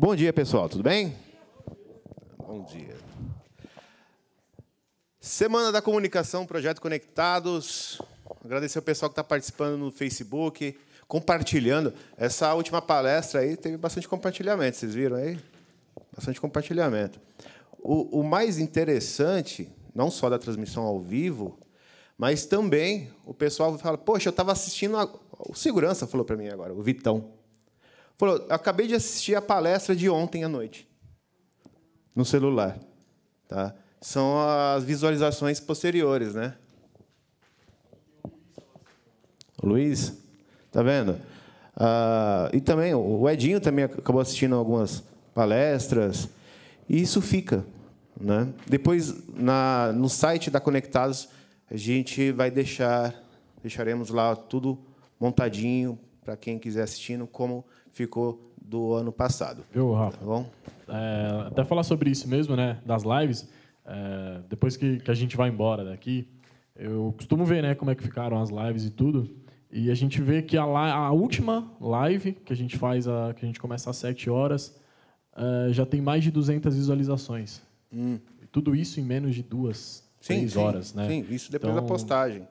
Bom dia, pessoal. Tudo bem? Bom dia. Semana da Comunicação, Projeto Conectados. Agradecer ao pessoal que está participando no Facebook, compartilhando. Essa última palestra aí teve bastante compartilhamento. Vocês viram aí? Bastante compartilhamento. O mais interessante, não só da transmissão ao vivo, mas também o pessoal fala, poxa, eu estava assistindo... O segurança falou para mim agora, o Vitão. Falou, eu acabei de assistir a palestra de ontem à noite, no celular. Tá? São as visualizações posteriores, né? O Luiz, tá vendo? E também o Edinho também acabou assistindo algumas palestras, e isso fica, né? Depois, no site da Conectados, a gente vai deixaremos lá tudo montadinho para quem quiser assistindo, como ficou do ano passado. Eu, Rafa. Tá bom? Até falar sobre isso mesmo, né? Das lives. Depois que a gente vai embora daqui, eu costumo ver, né, como é que ficaram as lives e tudo. E a gente vê que a última live que a gente faz, que a gente começa às 7 horas, já tem mais de 200 visualizações. E tudo isso em menos de 3 horas, né? Sim, isso depois da postagem.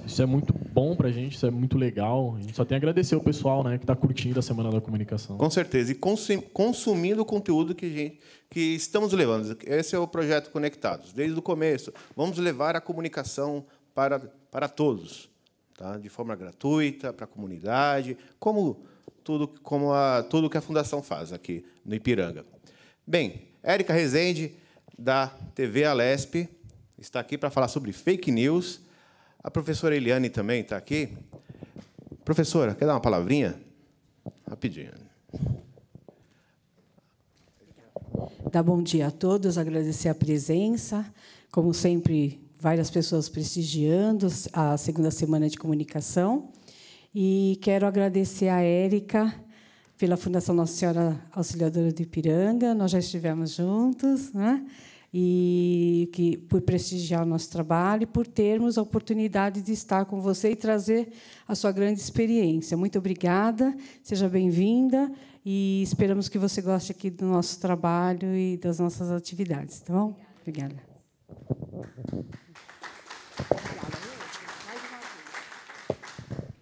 Isso é muito bom para a gente, isso é muito legal. A gente só tem a agradecer o pessoal, né, que está curtindo a Semana da Comunicação. Com certeza. E consumindo o conteúdo que estamos levando. Esse é o projeto Conectados. Desde o começo, vamos levar a comunicação para todos, tá? De forma gratuita, para a comunidade, tudo que a Fundação faz aqui no Ipiranga. Bem, Érica Rezende, da TV Alesp, está aqui para falar sobre fake news. A professora Eliane também está aqui. Professora, quer dar uma palavrinha? Rapidinho. Dar bom dia a todos, agradecer a presença. Como sempre, várias pessoas prestigiando a segunda semana de comunicação. E quero agradecer a Érica pela Fundação Nossa Senhora Auxiliadora do Ipiranga. Nós já estivemos juntos, né? E por prestigiar o nosso trabalho e por termos a oportunidade de estar com você e trazer a sua grande experiência. Muito obrigada, seja bem-vinda e esperamos que você goste aqui do nosso trabalho e das nossas atividades. Tá bom? Obrigada.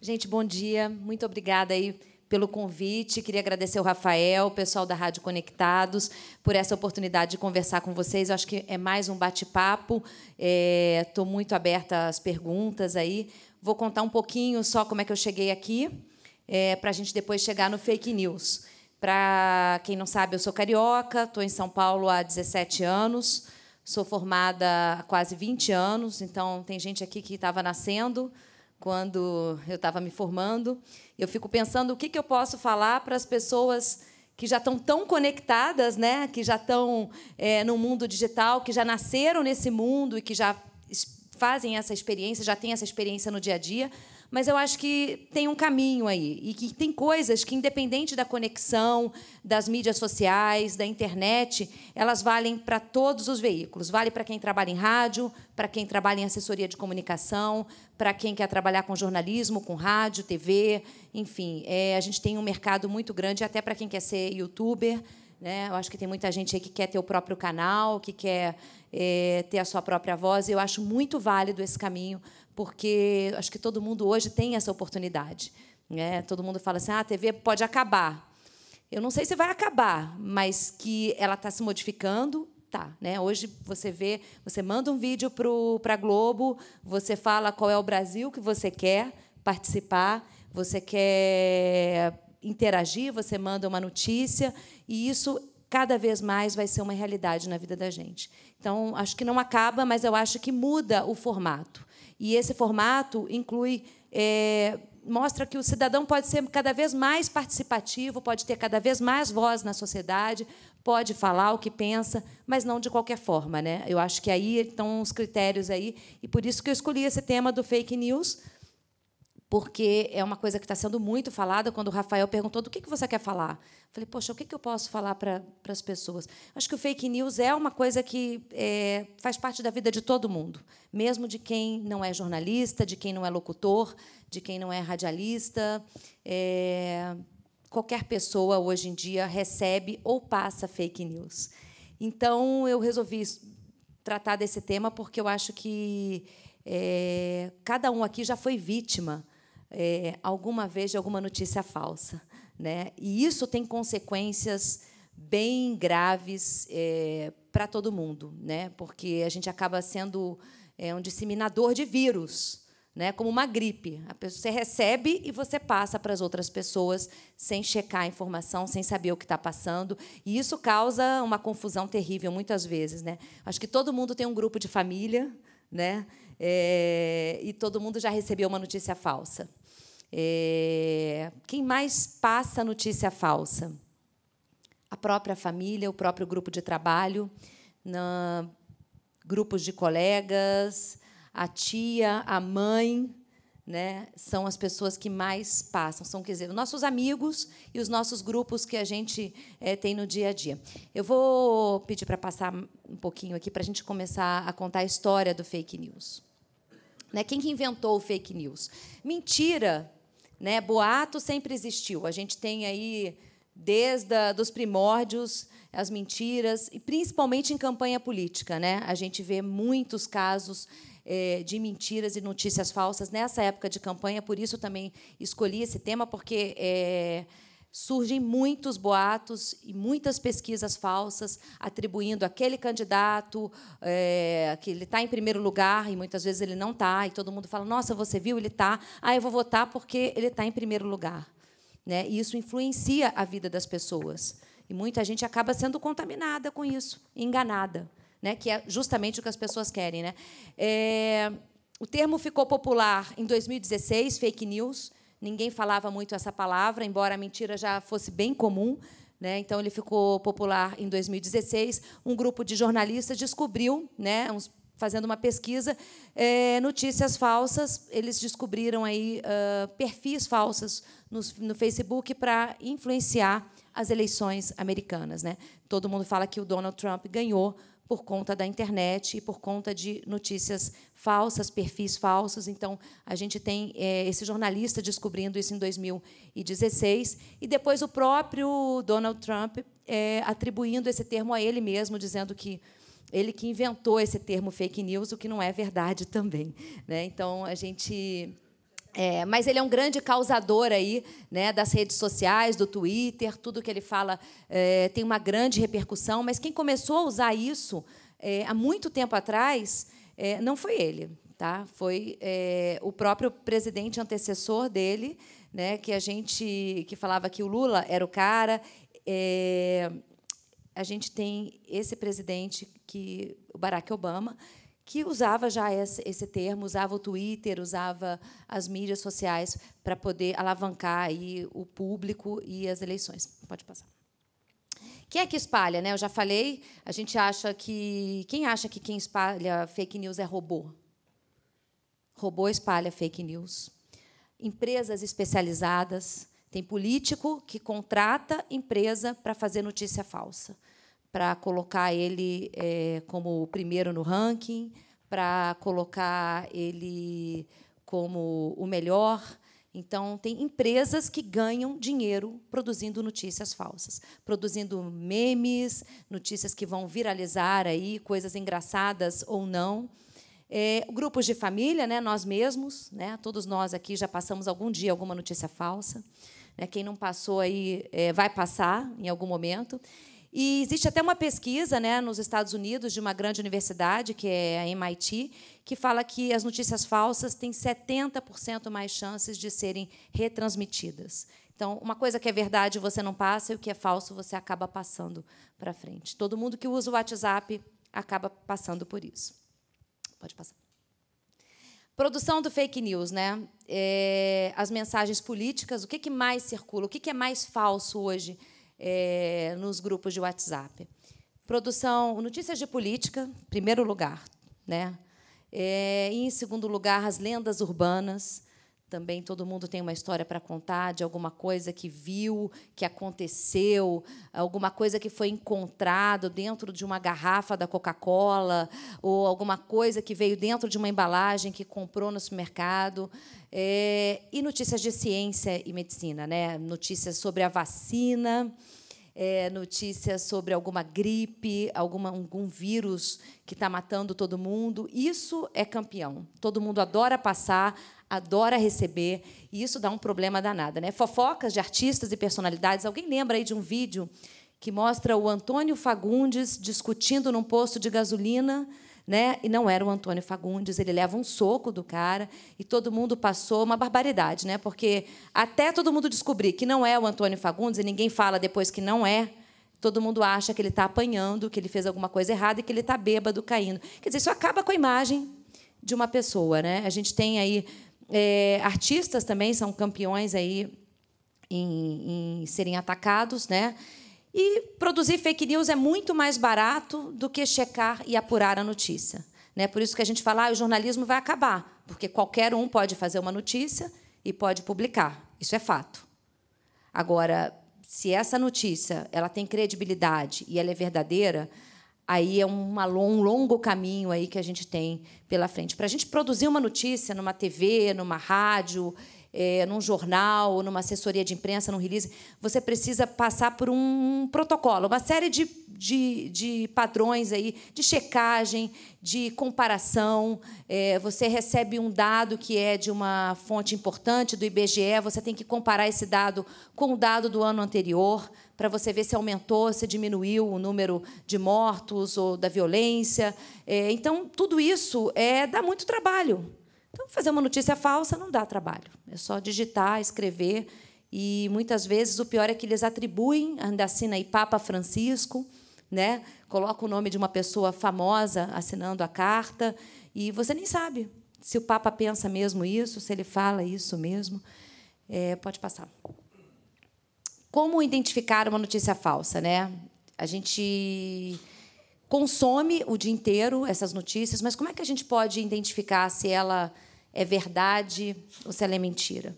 Gente, bom dia. Muito obrigada aí pelo convite. Queria agradecer ao Rafael, o pessoal da Rádio Conectados, por essa oportunidade de conversar com vocês. Eu acho que é mais um bate-papo. Estou muito aberta às perguntas aí. Vou contar um pouquinho só como é que eu cheguei aqui, para a gente depois chegar no fake news. Para quem não sabe, eu sou carioca, estou em São Paulo há 17 anos, sou formada há quase 20 anos, então tem gente aqui que estava nascendo quando eu estava me formando. Eu fico pensando o que eu posso falar para as pessoas que já estão tão conectadas, né? Que já estão no mundo digital, que já nasceram nesse mundo e que já fazem essa experiência, já têm essa experiência no dia a dia. Mas eu acho que tem um caminho aí e que tem coisas que, independente da conexão, das mídias sociais, da internet, elas valem para todos os veículos. Vale para quem trabalha em rádio, para quem trabalha em assessoria de comunicação, para quem quer trabalhar com jornalismo, com rádio, TV, enfim. A gente tem um mercado muito grande, até para quem quer ser youtuber, né? Eu acho que tem muita gente aí que quer ter o próprio canal, que quer ter a sua própria voz. E eu acho muito válido esse caminho, porque acho que todo mundo hoje tem essa oportunidade, né? Todo mundo fala assim, a TV pode acabar. Eu não sei se vai acabar, mas que ela está se modificando, tá, né? Hoje você manda um vídeo para a Globo, você fala qual é o Brasil que você quer participar, você quer interagir, você manda uma notícia, e isso cada vez mais vai ser uma realidade na vida da gente. Então, acho que não acaba, mas eu acho que muda o formato. E esse formato mostra que o cidadão pode ser cada vez mais participativo, pode ter cada vez mais voz na sociedade, pode falar o que pensa, mas não de qualquer forma, né? Eu acho que aí estão os critérios aí, e por isso que eu escolhi esse tema do fake news, porque é uma coisa que está sendo muito falada. Quando o Rafael perguntou do que você quer falar, eu falei, poxa, o que eu posso falar para as pessoas? Acho que o fake news é uma coisa que faz parte da vida de todo mundo, mesmo de quem não é jornalista, de quem não é locutor, de quem não é radialista. qualquer pessoa, hoje em dia, recebe ou passa fake news. Então, eu resolvi tratar desse tema porque eu acho que cada um aqui já foi vítima, alguma vez, de alguma notícia falsa, né? E isso tem consequências bem graves para todo mundo, né? Porque a gente acaba sendo um disseminador de vírus, né? Como uma gripe. Você recebe e você passa para as outras pessoas sem checar a informação, sem saber o que está passando. E isso causa uma confusão terrível, muitas vezes, né? Acho que todo mundo tem um grupo de família, né? E todo mundo já recebeu uma notícia falsa. Quem mais passa notícia falsa? A própria família, o próprio grupo de trabalho, grupos de colegas, a tia, a mãe, né, são as pessoas que mais passam. São, quer dizer, os nossos amigos e os nossos grupos que a gente tem no dia a dia. Eu vou pedir para passar um pouquinho aqui para a gente começar a contar a história do fake news. Né, quem que inventou o fake news? Mentira, né, boato sempre existiu. A gente tem aí, desde os primórdios, as mentiras, e principalmente em campanha política, né? A gente vê muitos casos de mentiras e notícias falsas nessa época de campanha. Por isso também escolhi esse tema, porque surgem muitos boatos e muitas pesquisas falsas atribuindo aquele candidato que ele está em primeiro lugar, e muitas vezes ele não está, e todo mundo fala: nossa, você viu, ele está, eu vou votar porque ele está em primeiro lugar. Né? E isso influencia a vida das pessoas. E muita gente acaba sendo contaminada com isso, enganada, né? Que é justamente o que as pessoas querem. Né? O termo ficou popular em 2016, fake news. Ninguém falava muito essa palavra, embora a mentira já fosse bem comum. Né? Então, ele ficou popular em 2016. Um grupo de jornalistas descobriu, né, fazendo uma pesquisa, notícias falsas. Eles descobriram aí perfis falsos no Facebook para influenciar as eleições americanas. Né? Todo mundo fala que o Donald Trump ganhou por conta da internet e por conta de notícias falsas, perfis falsos. Então, a gente tem esse jornalista descobrindo isso em 2016, e depois o próprio Donald Trump atribuindo esse termo a ele mesmo, dizendo que ele que inventou esse termo fake news, o que não é verdade também. Né? Então, a gente... mas ele é um grande causador aí, né, das redes sociais, do Twitter. Tudo que ele fala tem uma grande repercussão. Mas quem começou a usar isso há muito tempo atrás não foi ele, tá? Foi o próprio presidente antecessor dele, né, que falava que o Lula era o cara. A gente tem esse presidente, o Barack Obama, que usava já esse termo, usava o Twitter, usava as mídias sociais para poder alavancar aí o público e as eleições. Pode passar. Quem é que espalha? Né? Eu já falei, a gente acha que... Quem acha que quem espalha fake news é robô? Robô espalha fake news. Empresas especializadas. Tem político que contrata empresa para fazer notícia falsa, para colocar ele como o primeiro no ranking, para colocar ele como o melhor. Então, tem empresas que ganham dinheiro produzindo notícias falsas, produzindo memes, notícias que vão viralizar aí, coisas engraçadas ou não. Grupos de família, né, nós mesmos, né, todos nós aqui já passamos algum dia alguma notícia falsa. Né, quem não passou aí vai passar em algum momento. E existe até uma pesquisa, né, nos Estados Unidos, de uma grande universidade, que é a MIT, que fala que as notícias falsas têm 70% mais chances de serem retransmitidas. Então, uma coisa que é verdade você não passa, e o que é falso você acaba passando para frente. Todo mundo que usa o WhatsApp acaba passando por isso. Pode passar. Produção do fake news, né? As mensagens políticas, o que mais circula, o que é mais falso hoje nos grupos de WhatsApp? Produção, notícias de política, em primeiro lugar, né? E, em segundo lugar, as lendas urbanas. Também todo mundo tem uma história para contar de alguma coisa que viu, que aconteceu, alguma coisa que foi encontrado dentro de uma garrafa da Coca-Cola, ou alguma coisa que veio dentro de uma embalagem que comprou no supermercado. E notícias de ciência e medicina, né? Notícias sobre a vacina, notícias sobre alguma gripe, algum vírus que está matando todo mundo. Isso é campeão. Todo mundo adora passar, adora receber, e isso dá um problema danado, né? Fofocas de artistas e personalidades. Alguém lembra aí de um vídeo que mostra o Antônio Fagundes discutindo num posto de gasolina, né? E não era o Antônio Fagundes, ele leva um soco do cara e todo mundo passou uma barbaridade, né? Porque até todo mundo descobrir que não é o Antônio Fagundes, e ninguém fala depois que não é, todo mundo acha que ele está apanhando, que ele fez alguma coisa errada e que ele está bêbado, caindo. Quer dizer, isso acaba com a imagem de uma pessoa, né? A gente tem aí artistas também são campeões aí em serem atacados, né? E produzir fake news é muito mais barato do que checar e apurar a notícia, né? Por isso que a gente fala, o jornalismo vai acabar, porque qualquer um pode fazer uma notícia e pode publicar. Isso é fato. Agora, se essa notícia ela tem credibilidade e ela é verdadeira, aí é um longo caminho aí que a gente tem pela frente. Para a gente produzir uma notícia numa TV, numa rádio, num jornal, numa assessoria de imprensa, num release, você precisa passar por um protocolo, uma série de padrões aí, de checagem, de comparação. Você recebe um dado que é de uma fonte importante, do IBGE, você tem que comparar esse dado com o dado do ano anterior, para você ver se aumentou, se diminuiu o número de mortos ou da violência. Então, tudo isso dá muito trabalho. Então, fazer uma notícia falsa não dá trabalho. É só digitar, escrever. E, muitas vezes, o pior é que eles atribuem, ainda assina aí Papa Francisco, né? Coloca o nome de uma pessoa famosa assinando a carta, e você nem sabe se o Papa pensa mesmo isso, se ele fala isso mesmo. Pode passar. Como identificar uma notícia falsa, né? A gente consome o dia inteiro essas notícias, mas como é que a gente pode identificar se ela é verdade ou se ela é mentira?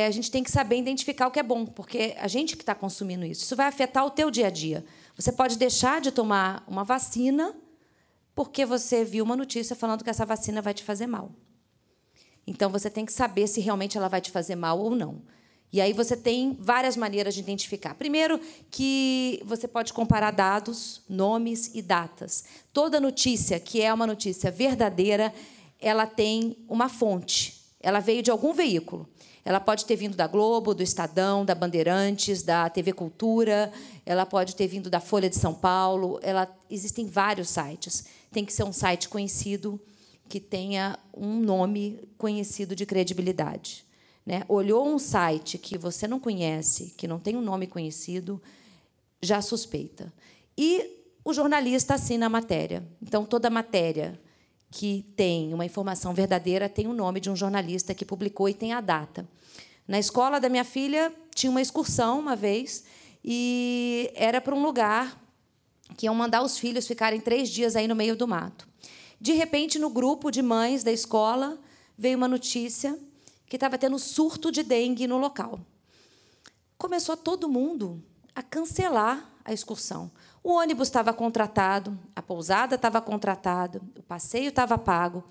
A gente tem que saber identificar o que é bom, porque a gente que está consumindo isso vai afetar o teu dia a dia. Você pode deixar de tomar uma vacina porque você viu uma notícia falando que essa vacina vai te fazer mal. Então, você tem que saber se realmente ela vai te fazer mal ou não. E aí você tem várias maneiras de identificar. Primeiro, que você pode comparar dados, nomes e datas. Toda notícia que é uma notícia verdadeira, ela tem uma fonte. Ela veio de algum veículo. Ela pode ter vindo da Globo, do Estadão, da Bandeirantes, da TV Cultura, ela pode ter vindo da Folha de São Paulo. Existem vários sites. Tem que ser um site conhecido, que tenha um nome conhecido de credibilidade. Né? Olhou um site que você não conhece, que não tem um nome conhecido, já suspeita. E o jornalista assina a matéria. Então, toda matéria que tem uma informação verdadeira tem o nome de um jornalista que publicou e tem a data. Na escola da minha filha, tinha uma excursão uma vez, e era para um lugar que iam mandar os filhos ficarem 3 dias aí no meio do mato. De repente, no grupo de mães da escola, veio uma notícia que estava tendo surto de dengue no local. Começou todo mundo a cancelar a excursão. O ônibus estava contratado, a pousada estava contratada, o passeio estava pago.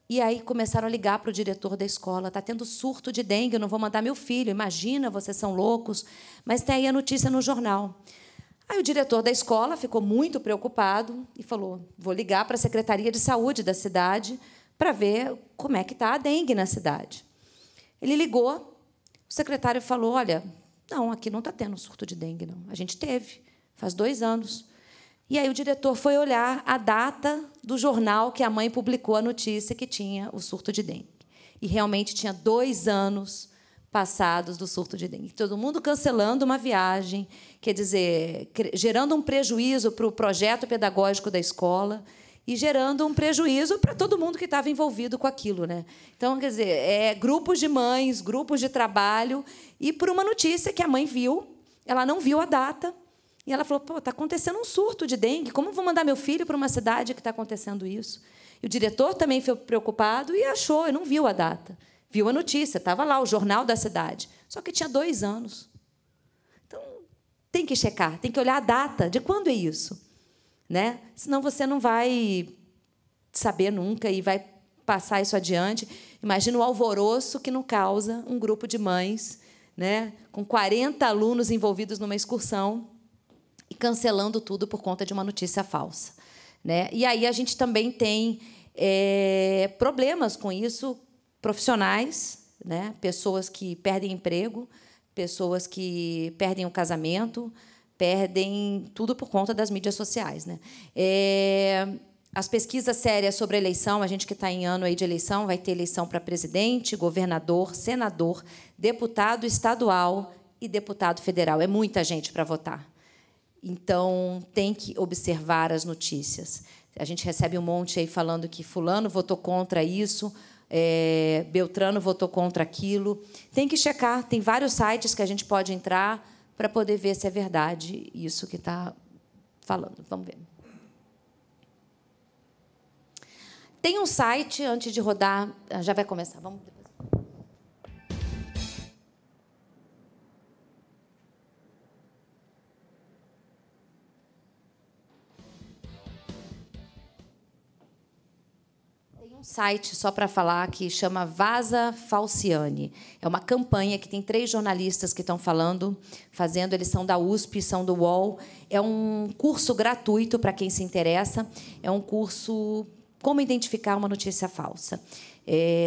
E aí começaram a ligar para o diretor da escola. Está tendo surto de dengue, eu não vou mandar meu filho. Imagina, vocês são loucos. Mas tem aí a notícia no jornal. Aí o diretor da escola ficou muito preocupado e falou, vou ligar para a Secretaria de Saúde da cidade para ver como é que está a dengue na cidade. Ele ligou, o secretário falou, olha, não, aqui não está tendo surto de dengue, não. A gente teve, faz 2 anos. E aí o diretor foi olhar a data do jornal que a mãe publicou a notícia que tinha o surto de dengue. E realmente tinha 2 anos passados do surto de dengue. Todo mundo cancelando uma viagem, quer dizer, gerando um prejuízo para o projeto pedagógico da escola, e gerando um prejuízo para todo mundo que estava envolvido com aquilo, né? Então, quer dizer, grupos de mães, grupos de trabalho, e por uma notícia que a mãe viu, ela não viu a data, e ela falou, pô, está acontecendo um surto de dengue, como eu vou mandar meu filho para uma cidade que está acontecendo isso? E o diretor também foi preocupado e achou, e não viu a data. viu a notícia, estava lá, o jornal da cidade. Só que tinha 2 anos. Então, tem que checar, tem que olhar a data, de quando é isso. Né? Senão você não vai saber nunca e vai passar isso adiante. Imagina o alvoroço que não causa um grupo de mães, né, com 40 alunos envolvidos numa excursão e cancelando tudo por conta de uma notícia falsa. Né? E aí a gente também tem problemas com isso, profissionais, né? Pessoas que perdem emprego, pessoas que perdem o casamento, perdem tudo por conta das mídias sociais. Né? As pesquisas sérias sobre a eleição, a gente que está em ano aí de eleição, vai ter eleição para presidente, governador, senador, deputado estadual e deputado federal. É muita gente para votar. Então, tem que observar as notícias. A gente recebe um monte aí falando que fulano votou contra isso, Beltrano votou contra aquilo. Tem que checar. Tem vários sites que a gente pode entrar para poder ver se é verdade isso que está falando. Vamos ver. Tem um site, antes de rodar, já vai começar. Vamos depois. Tem um site, só para falar, que chama Vaza Falciani. É uma campanha que tem 3 jornalistas que estão fazendo, eles são da USP, são do UOL. É um curso gratuito para quem se interessa. É um curso... Como identificar uma notícia falsa.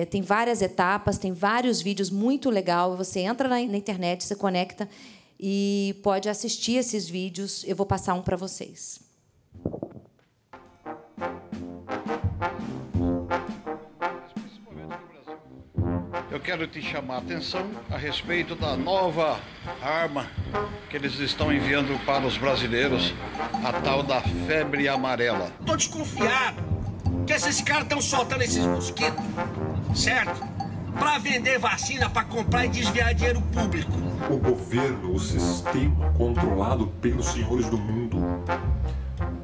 Tem várias etapas, tem vários vídeos muito legais. Você entra na internet, se conecta e pode assistir esses vídeos. Eu vou passar um para vocês. Eu quero te chamar a atenção a respeito da nova arma que eles estão enviando para os brasileiros, a tal da febre amarela. Estou desconfiado que esses caras estão soltando esses mosquitos, certo? Para vender vacina, para comprar e desviar dinheiro público. O governo, o sistema controlado pelos senhores do mundo,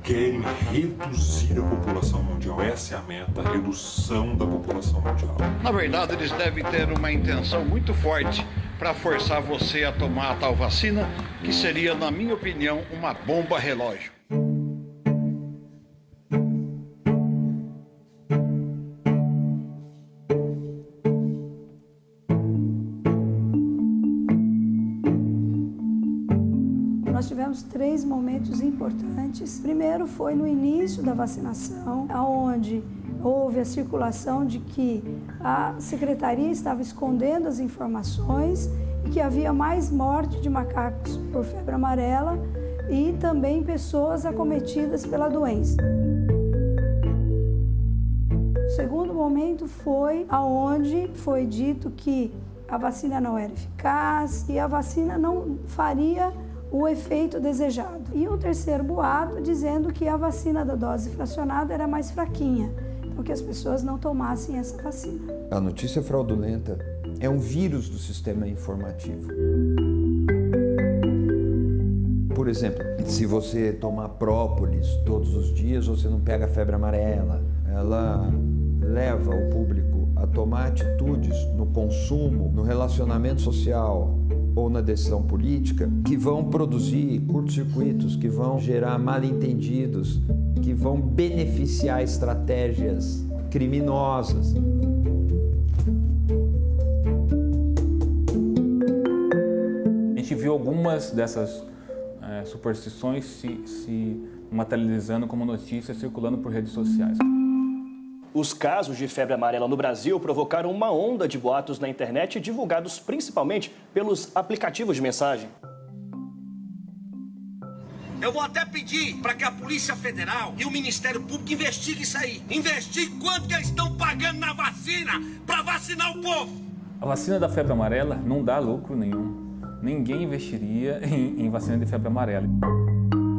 querem reduzir a população mundial. Essa é a meta, a redução da população mundial. Na verdade, eles devem ter uma intenção muito forte para forçar você a tomar a tal vacina, que seria, na minha opinião, uma bomba relógio. Nós tivemos 3 momentos importantes. Primeiro foi no início da vacinação, onde houve a circulação de que a secretaria estava escondendo as informações e que havia mais morte de macacos por febre amarela e também pessoas acometidas pela doença. O segundo momento foi aonde foi dito que a vacina não era eficaz e a vacina não faria o efeito desejado. E um terceiro boato dizendo que a vacina da dose fracionada era mais fraquinha, então que as pessoas não tomassem essa vacina. A notícia fraudulenta é um vírus do sistema informativo. Por exemplo, se você tomar própolis todos os dias, você não pega febre amarela. Ela leva o público a tomar atitudes no consumo, no relacionamento social ou na decisão política que vão produzir curtos-circuitos, que vão gerar mal-entendidos, que vão beneficiar estratégias criminosas. A gente viu algumas dessas superstições se materializando como notícias circulando por redes sociais. Os casos de febre amarela no Brasil provocaram uma onda de boatos na internet, divulgados principalmente pelos aplicativos de mensagem. Eu vou até pedir para que a Polícia Federal e o Ministério Público investiguem isso aí. Investiguem quanto que eles estão pagando na vacina para vacinar o povo. A vacina da febre amarela não dá lucro nenhum. Ninguém investiria em vacina de febre amarela.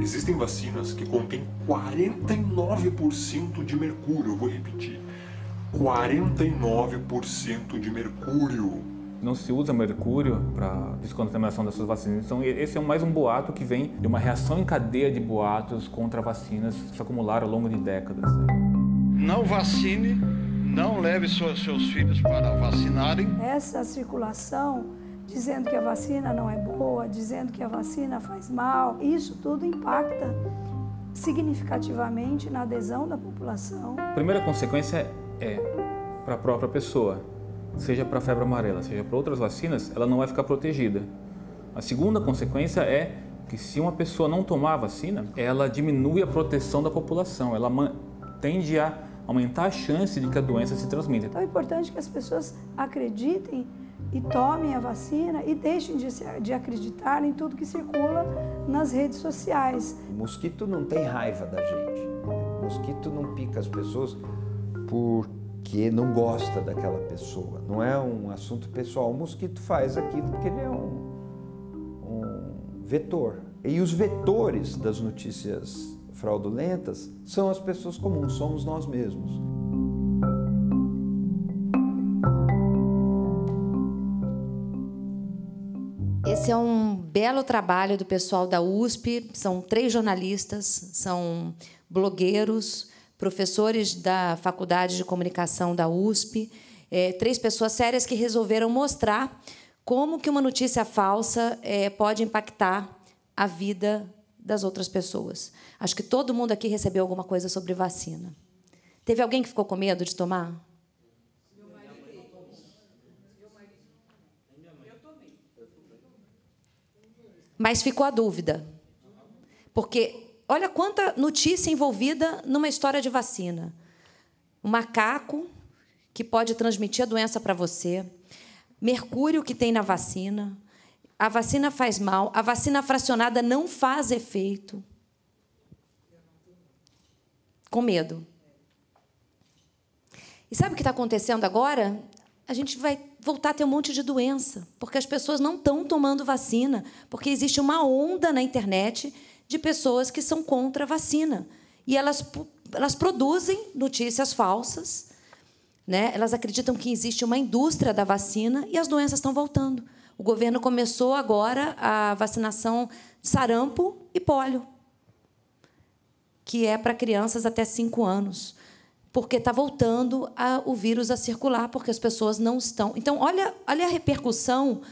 Existem vacinas que contêm 49% de mercúrio. Eu vou repetir. 49% de mercúrio. Não se usa mercúrio para descontaminação dessas vacinas. Então, esse é mais um boato que vem de uma reação em cadeia de boatos contra vacinas que se acumularam ao longo de décadas. Não vacine, Não leve seus filhos para vacinarem. Essa circulação dizendo que a vacina não é boa, dizendo que a vacina faz mal, isso tudo impacta significativamente na adesão da população. A primeira consequência é para a própria pessoa, seja para a febre amarela, seja para outras vacinas, ela não vai ficar protegida. A segunda consequência é que se uma pessoa não tomar a vacina, ela diminui a proteção da população, ela tende a aumentar a chance de que a doença se transmita. Então é importante que as pessoas acreditem e tomem a vacina e deixem de acreditar em tudo que circula nas redes sociais. O mosquito não tem raiva da gente. O mosquito não pica as pessoas porque não gosta daquela pessoa. Não é um assunto pessoal. O mosquito faz aquilo porque ele é um vetor. E os vetores das notícias fraudulentas são as pessoas comuns, somos nós mesmos. Esse é um belo trabalho do pessoal da USP, são 3 jornalistas, são blogueiros, professores da Faculdade de Comunicação da USP, 3 pessoas sérias que resolveram mostrar como que uma notícia falsa pode impactar a vida das outras pessoas. Acho que todo mundo aqui recebeu alguma coisa sobre vacina. Teve alguém que ficou com medo de tomar? Mas ficou a dúvida. Porque olha quanta notícia envolvida numa história de vacina. Um macaco que pode transmitir a doença para você, mercúrio que tem na vacina, a vacina faz mal, a vacina fracionada não faz efeito. Com medo. E sabe o que está acontecendo agora? A gente vai voltar a ter um monte de doença, porque as pessoas não estão tomando vacina, porque existe uma onda na internet de pessoas que são contra a vacina. E elas produzem notícias falsas, né? Elas acreditam que existe uma indústria da vacina e as doenças estão voltando. O governo começou agora a vacinação de sarampo e pólio, que é para crianças até 5 anos. Porque está voltando o vírus a circular, porque as pessoas não estão... Então, olha a repercussão,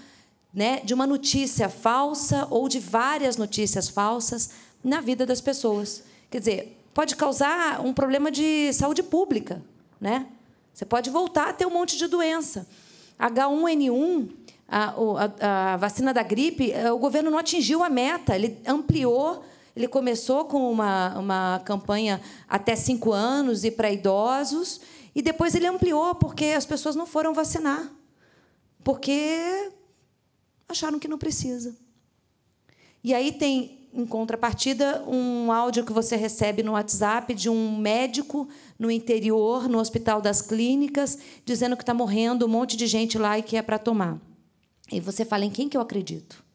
né, de uma notícia falsa ou de várias notícias falsas na vida das pessoas. Quer dizer, pode causar um problema de saúde pública, né? Você pode voltar a ter um monte de doença. H1N1, a vacina da gripe, o governo não atingiu a meta, ele ampliou... Ele começou com uma campanha até 5 anos e para idosos, e depois ele ampliou, porque as pessoas não foram vacinar, porque acharam que não precisa. E aí tem, em contrapartida, um áudio que você recebe no WhatsApp de um médico no interior, no Hospital das Clínicas, dizendo que está morrendo um monte de gente lá e que é para tomar. E você fala, em quem que eu acredito?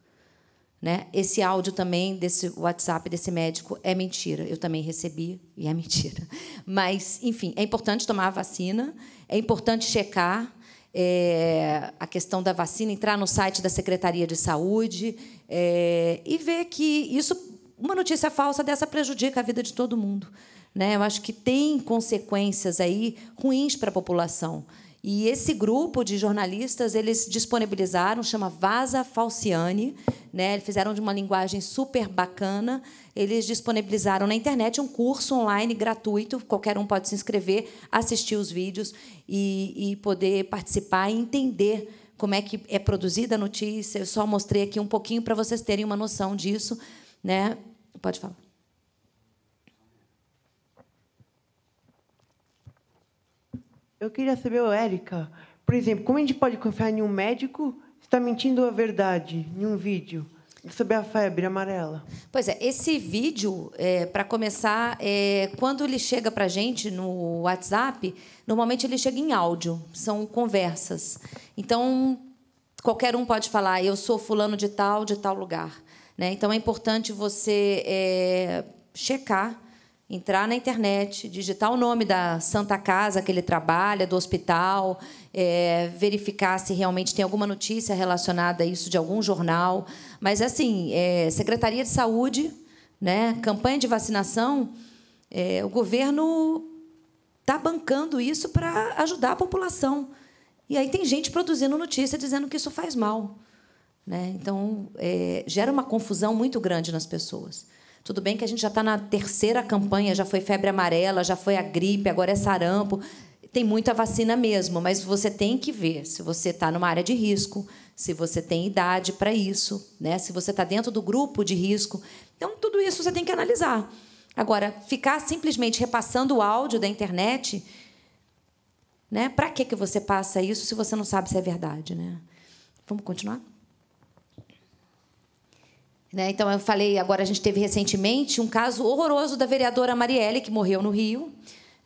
Né? Esse áudio também, desse WhatsApp desse médico, é mentira. Eu também recebi, e é mentira. Mas, enfim, é importante tomar a vacina, é importante checar a questão da vacina, entrar no site da Secretaria de Saúde e ver que uma notícia falsa dessa prejudica a vida de todo mundo. Né? Eu acho que tem consequências aí ruins para a população. E esse grupo de jornalistas, eles disponibilizaram, chama Vaza Falciani, né? Eles fizeram de uma linguagem super bacana. Eles disponibilizaram na internet um curso online gratuito, qualquer um pode se inscrever, assistir os vídeos e poder participar e entender como é que é produzida a notícia. Eu só mostrei aqui um pouquinho para vocês terem uma noção disso, né? Pode falar. Eu queria saber, Érica, por exemplo, como a gente pode confiar em um médico que está mentindo a verdade em um vídeo sobre a febre amarela? Pois é, esse vídeo, para começar, quando ele chega para a gente no WhatsApp, normalmente ele chega em áudio, são conversas. Então, qualquer um pode falar, eu sou fulano de tal lugar. Né? Então, é importante você checar, entrar na internet, digitar o nome da Santa Casa que ele trabalha, do hospital, verificar se realmente tem alguma notícia relacionada a isso de algum jornal. Mas, assim, Secretaria de Saúde, né, campanha de vacinação, o governo está bancando isso para ajudar a população. E aí tem gente produzindo notícia dizendo que isso faz mal, né? Então, gera uma confusão muito grande nas pessoas. Tudo bem que a gente já está na terceira campanha, já foi febre amarela, já foi a gripe, agora é sarampo. Tem muita vacina mesmo, mas você tem que ver se você está numa área de risco, se você tem idade para isso, né? Se você está dentro do grupo de risco. Então, tudo isso você tem que analisar. Agora, ficar simplesmente repassando o áudio da internet, né? Para que você passa isso se você não sabe se é verdade, né? Vamos continuar? Então, eu falei, agora a gente teve recentemente um caso horroroso da vereadora Marielle, que morreu no Rio,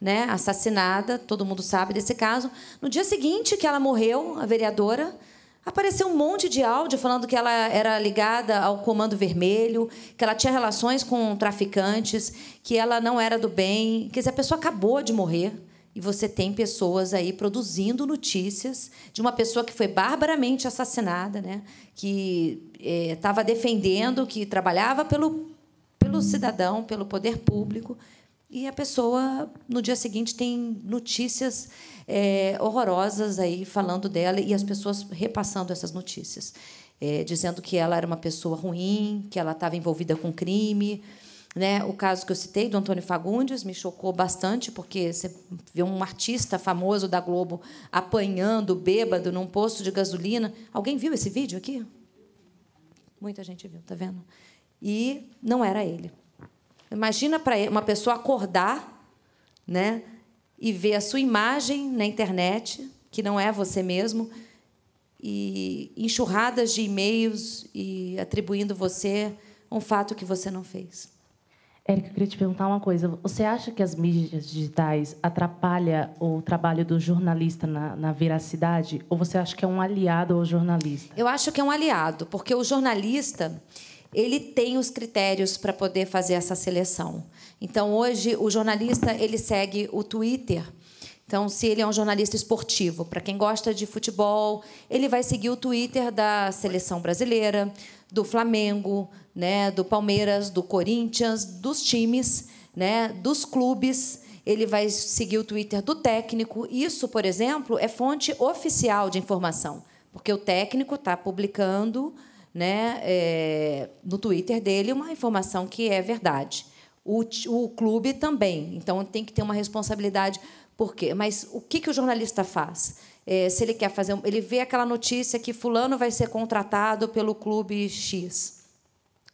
né, assassinada, todo mundo sabe desse caso. No dia seguinte que ela morreu, a vereadora, apareceu um monte de áudio falando que ela era ligada ao Comando Vermelho, que ela tinha relações com traficantes, que ela não era do bem. Quer dizer, a pessoa acabou de morrer. E você tem pessoas aí produzindo notícias de uma pessoa que foi barbaramente assassinada, né? Que estava defendendo, que trabalhava pelo cidadão, pelo poder público. E a pessoa, no dia seguinte, tem notícias horrorosas aí falando dela e as pessoas repassando essas notícias, dizendo que ela era uma pessoa ruim, que ela estava envolvida com crime. Né? O caso que eu citei, do Antônio Fagundes, me chocou bastante, porque você vê um artista famoso da Globo apanhando, bêbado, num posto de gasolina. Alguém viu esse vídeo aqui? Muita gente viu, está vendo? E não era ele. Imagina para uma pessoa acordar, né, e ver a sua imagem na internet, que não é você mesmo, e enxurradas de e-mails e atribuindo você um fato que você não fez. Érica, eu queria te perguntar uma coisa. Você acha que as mídias digitais atrapalham o trabalho do jornalista na veracidade? Ou você acha que é um aliado ao jornalista? Eu acho que é um aliado, porque o jornalista ele tem os critérios para poder fazer essa seleção. Então, hoje, o jornalista ele segue o Twitter. Então, se ele é um jornalista esportivo, para quem gosta de futebol, ele vai seguir o Twitter da Seleção Brasileira, do Flamengo, né, do Palmeiras, do Corinthians, dos times, né, dos clubes. Ele vai seguir o Twitter do técnico. Isso, por exemplo, é fonte oficial de informação, porque o técnico está publicando, né, no Twitter dele uma informação que é verdade. O clube também. Então, tem que ter uma responsabilidade. Por quê? Mas o que o jornalista faz? Se ele quer fazer, ele vê aquela notícia que fulano vai ser contratado pelo clube X.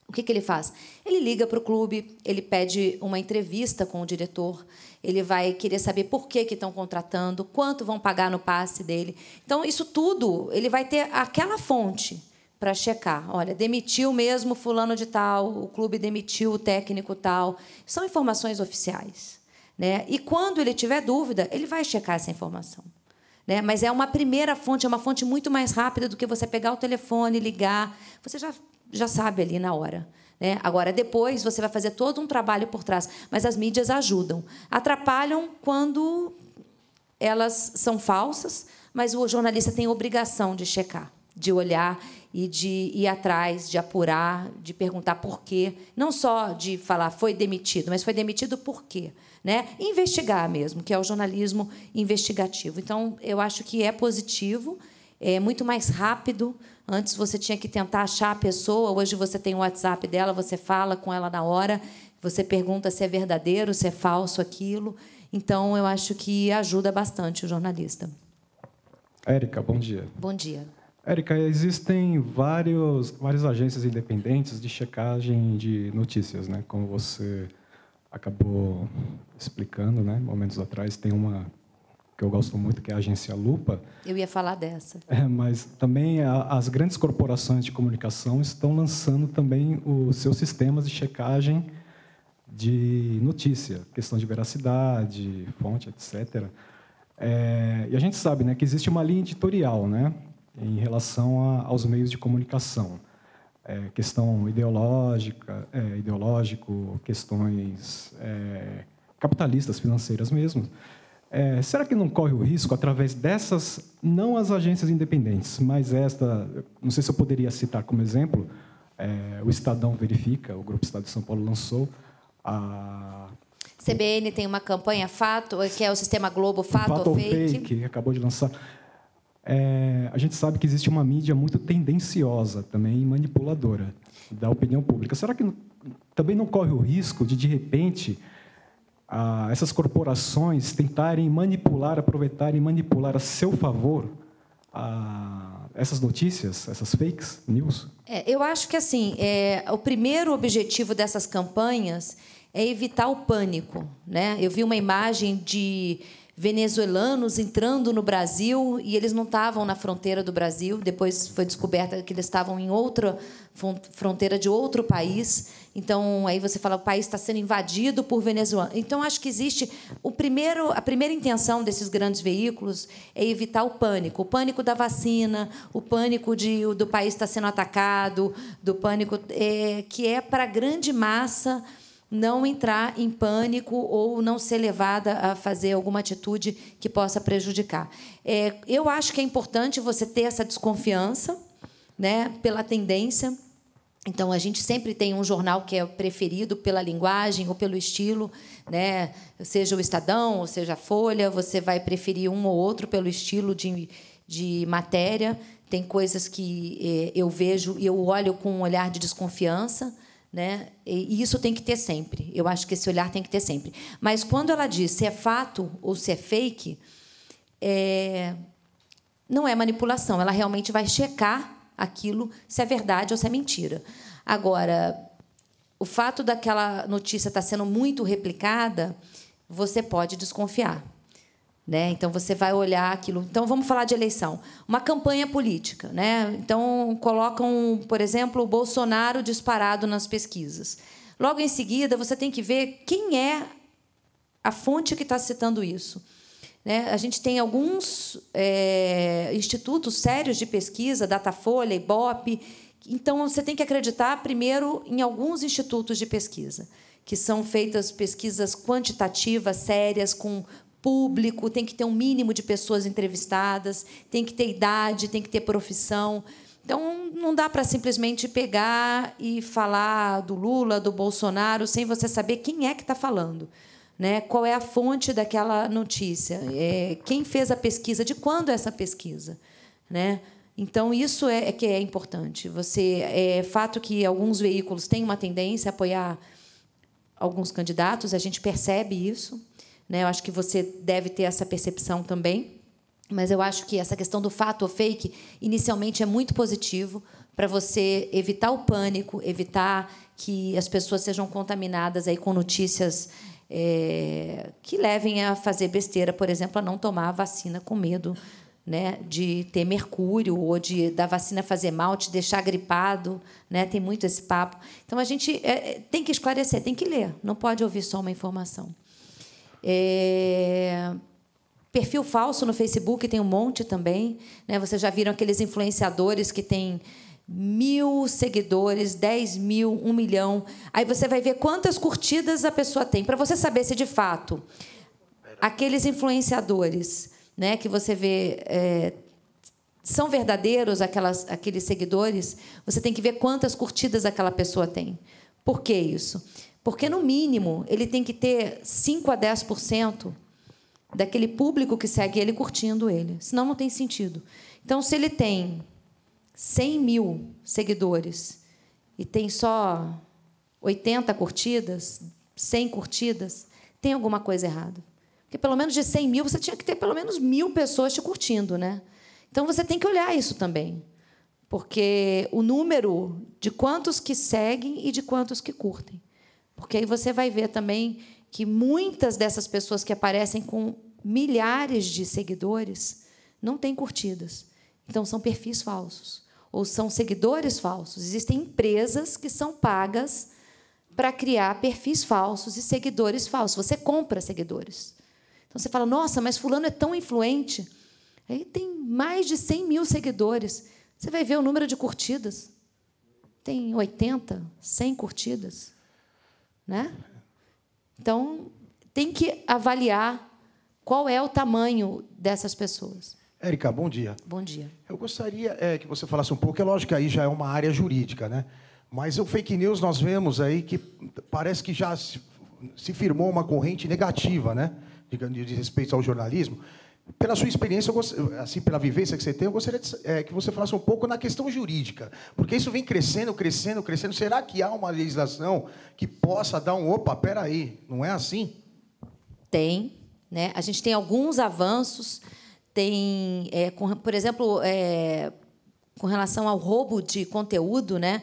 O que ele faz? Ele liga para o clube, ele pede uma entrevista com o diretor, ele vai querer saber por que estão contratando, quanto vão pagar no passe dele. Então, isso tudo, ele vai ter aquela fonte para checar. Olha, demitiu mesmo fulano de tal, o clube demitiu o técnico tal. São informações oficiais, né? E, quando ele tiver dúvida, ele vai checar essa informação. Né? Mas é uma primeira fonte, é uma fonte muito mais rápida do que você pegar o telefone, ligar. Você já sabe ali na hora. Né? Agora, depois, você vai fazer todo um trabalho por trás. Mas as mídias ajudam. Atrapalham quando elas são falsas, mas o jornalista tem a obrigação de checar, de olhar e de ir atrás, de apurar, de perguntar por quê. Não só de falar foi demitido, mas foi demitido por quê. Né? Investigar mesmo, que é o jornalismo investigativo. Então, eu acho que é positivo, é muito mais rápido. Antes você tinha que tentar achar a pessoa, hoje você tem o WhatsApp dela, você fala com ela na hora, você pergunta se é verdadeiro, se é falso aquilo. Então, eu acho que ajuda bastante o jornalista. Érica, bom dia. Bom dia. Érica, existem várias agências independentes de checagem de notícias, né? Como você acabou explicando, né, momentos atrás. Tem uma que eu gosto muito, que é a agência Lupa. Eu ia falar dessa. Mas também as grandes corporações de comunicação estão lançando também os seus sistemas de checagem de notícia, questão de veracidade, fonte, etc. E a gente sabe, né, que existe uma linha editorial, né, em relação aos meios de comunicação. Questão ideológico, questões capitalistas, financeiras mesmo. Será que não corre o risco, através dessas, não as agências independentes, mas esta, não sei se eu poderia citar como exemplo, o Estadão Verifica, o Grupo Estado de São Paulo lançou CBN tem uma campanha Fato, que é o sistema Globo Fato ou Fake. Que acabou de lançar. A gente sabe que existe uma mídia muito tendenciosa também, manipuladora da opinião pública. Será que também não corre o risco de repente, essas corporações tentarem manipular, aproveitarem e manipular a seu favor essas notícias, essas fakes news? Eu acho que assim, o primeiro objetivo dessas campanhas é evitar o pânico, né? Eu vi uma imagem de venezuelanos entrando no Brasil e eles não estavam na fronteira do Brasil. Depois foi descoberta que eles estavam em outra fronteira de outro país. Então, aí você fala, o país está sendo invadido por venezuelanos. Então, acho que existe a primeira intenção desses grandes veículos é evitar o pânico da vacina, o pânico do país estar sendo atacado, do pânico que é para a grande massa não entrar em pânico ou não ser levada a fazer alguma atitude que possa prejudicar. Eu acho que é importante você ter essa desconfiança, né, pela tendência. Então, a gente sempre tem um jornal que é preferido pela linguagem ou pelo estilo, né? Seja o Estadão, ou seja a Folha, você vai preferir um ou outro pelo estilo de matéria. Tem coisas que eu vejo e eu olho com um olhar de desconfiança, né? E isso tem que ter sempre. Eu acho que esse olhar tem que ter sempre. Mas, quando ela diz se é fato ou se é fake, não é manipulação. Ela realmente vai checar aquilo, se é verdade ou se é mentira. Agora, o fato daquela notícia estar sendo muito replicada, você pode desconfiar, né? Então, você vai olhar aquilo. Então, vamos falar de eleição. Uma campanha política, né? Então, colocam, por exemplo, o Bolsonaro disparado nas pesquisas. Logo em seguida, você tem que ver quem é a fonte que está citando isso. A gente tem alguns institutos sérios de pesquisa, Datafolha, Ibope. Então, você tem que acreditar, primeiro, em alguns institutos de pesquisa, que são feitas pesquisas quantitativas, sérias, com público, tem que ter um mínimo de pessoas entrevistadas, tem que ter idade, tem que ter profissão. Então, não dá para simplesmente pegar e falar do Lula, do Bolsonaro, sem você saber quem é que está falando. Qual é a fonte daquela notícia? Quem fez a pesquisa? De quando é essa pesquisa? Então, isso que é importante. É fato que alguns veículos têm uma tendência a apoiar alguns candidatos, a gente percebe isso. Eu acho que você deve ter essa percepção também. Mas eu acho que essa questão do fato ou fake, inicialmente, é muito positivo para você evitar o pânico, evitar que as pessoas sejam contaminadas aí com notícias que levem a fazer besteira, por exemplo, a não tomar a vacina com medo, né, de ter mercúrio ou da vacina fazer mal, te deixar gripado, né? Tem muito esse papo. Então, a gente tem que esclarecer, tem que ler, não pode ouvir só uma informação. Perfil falso no Facebook tem um monte também, né? Vocês já viram aqueles influenciadores que têm 1.000 seguidores, 10 mil, 1 milhão. Aí você vai ver quantas curtidas a pessoa tem, para você saber se, de fato, aqueles influenciadores, né, que você vê são verdadeiros, aqueles seguidores. Você tem que ver quantas curtidas aquela pessoa tem. Por que isso? Porque, no mínimo, ele tem que ter 5% a 10% daquele público que segue ele curtindo ele. Senão, não tem sentido. Então, se ele tem 100 mil seguidores e tem só 80 curtidas, 100 curtidas, tem alguma coisa errada. Porque, pelo menos, de 100 mil, você tinha que ter pelo menos 1.000 pessoas te curtindo, né? Então, você tem que olhar isso também. Porque o número de quantos que seguem e de quantos que curtem. Porque aí você vai ver também que muitas dessas pessoas que aparecem com milhares de seguidores não têm curtidas. Então, são perfis falsos. Ou são seguidores falsos. Existem empresas que são pagas para criar perfis falsos e seguidores falsos. Você compra seguidores. Então, você fala, nossa, mas fulano é tão influente. Aí tem mais de 100 mil seguidores. Você vai ver o número de curtidas. Tem 80, 100 curtidas. Né? Então, tem que avaliar qual é o tamanho dessas pessoas. Érica, bom dia. Bom dia. Eu gostaria que você falasse um pouco, é lógico que aí já é uma área jurídica, né? Mas o fake news nós vemos aí que parece que já se firmou uma corrente negativa, né, de respeito ao jornalismo. Pela sua experiência, assim, pela vivência que você tem, eu gostaria que você falasse um pouco na questão jurídica, porque isso vem crescendo, crescendo, crescendo. Será que há uma legislação que possa dar um opa, peraí, não é assim? Tem, né? A gente tem alguns avanços. Tem, por exemplo, com relação ao roubo de conteúdo, né?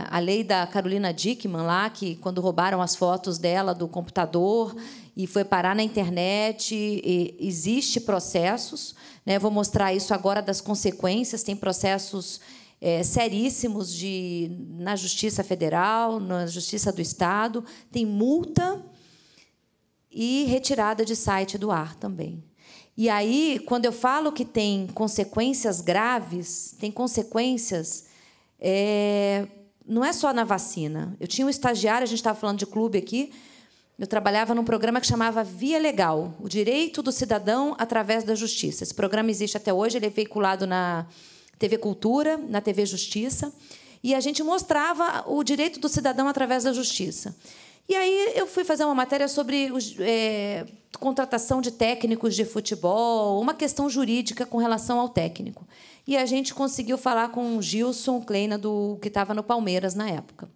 A lei da Carolina Dickmann, lá, que quando roubaram as fotos dela do computador e foi parar na internet, existe processos, né? Vou mostrar isso agora das consequências. Tem processos seríssimos na Justiça Federal, na Justiça do Estado, tem multa e retirada de site do ar também. E aí, quando eu falo que tem consequências graves, tem consequências... não é só na vacina. Eu tinha um estagiário, a gente estava falando de clube aqui, eu trabalhava num programa que chamava Via Legal, o direito do cidadão através da justiça. Esse programa existe até hoje, ele é veiculado na TV Cultura, na TV Justiça, e a gente mostrava o direito do cidadão através da justiça. E aí eu fui fazer uma matéria sobre contratação de técnicos de futebol, uma questão jurídica com relação ao técnico. E a gente conseguiu falar com o Gilson Kleina, que estava no Palmeiras na época.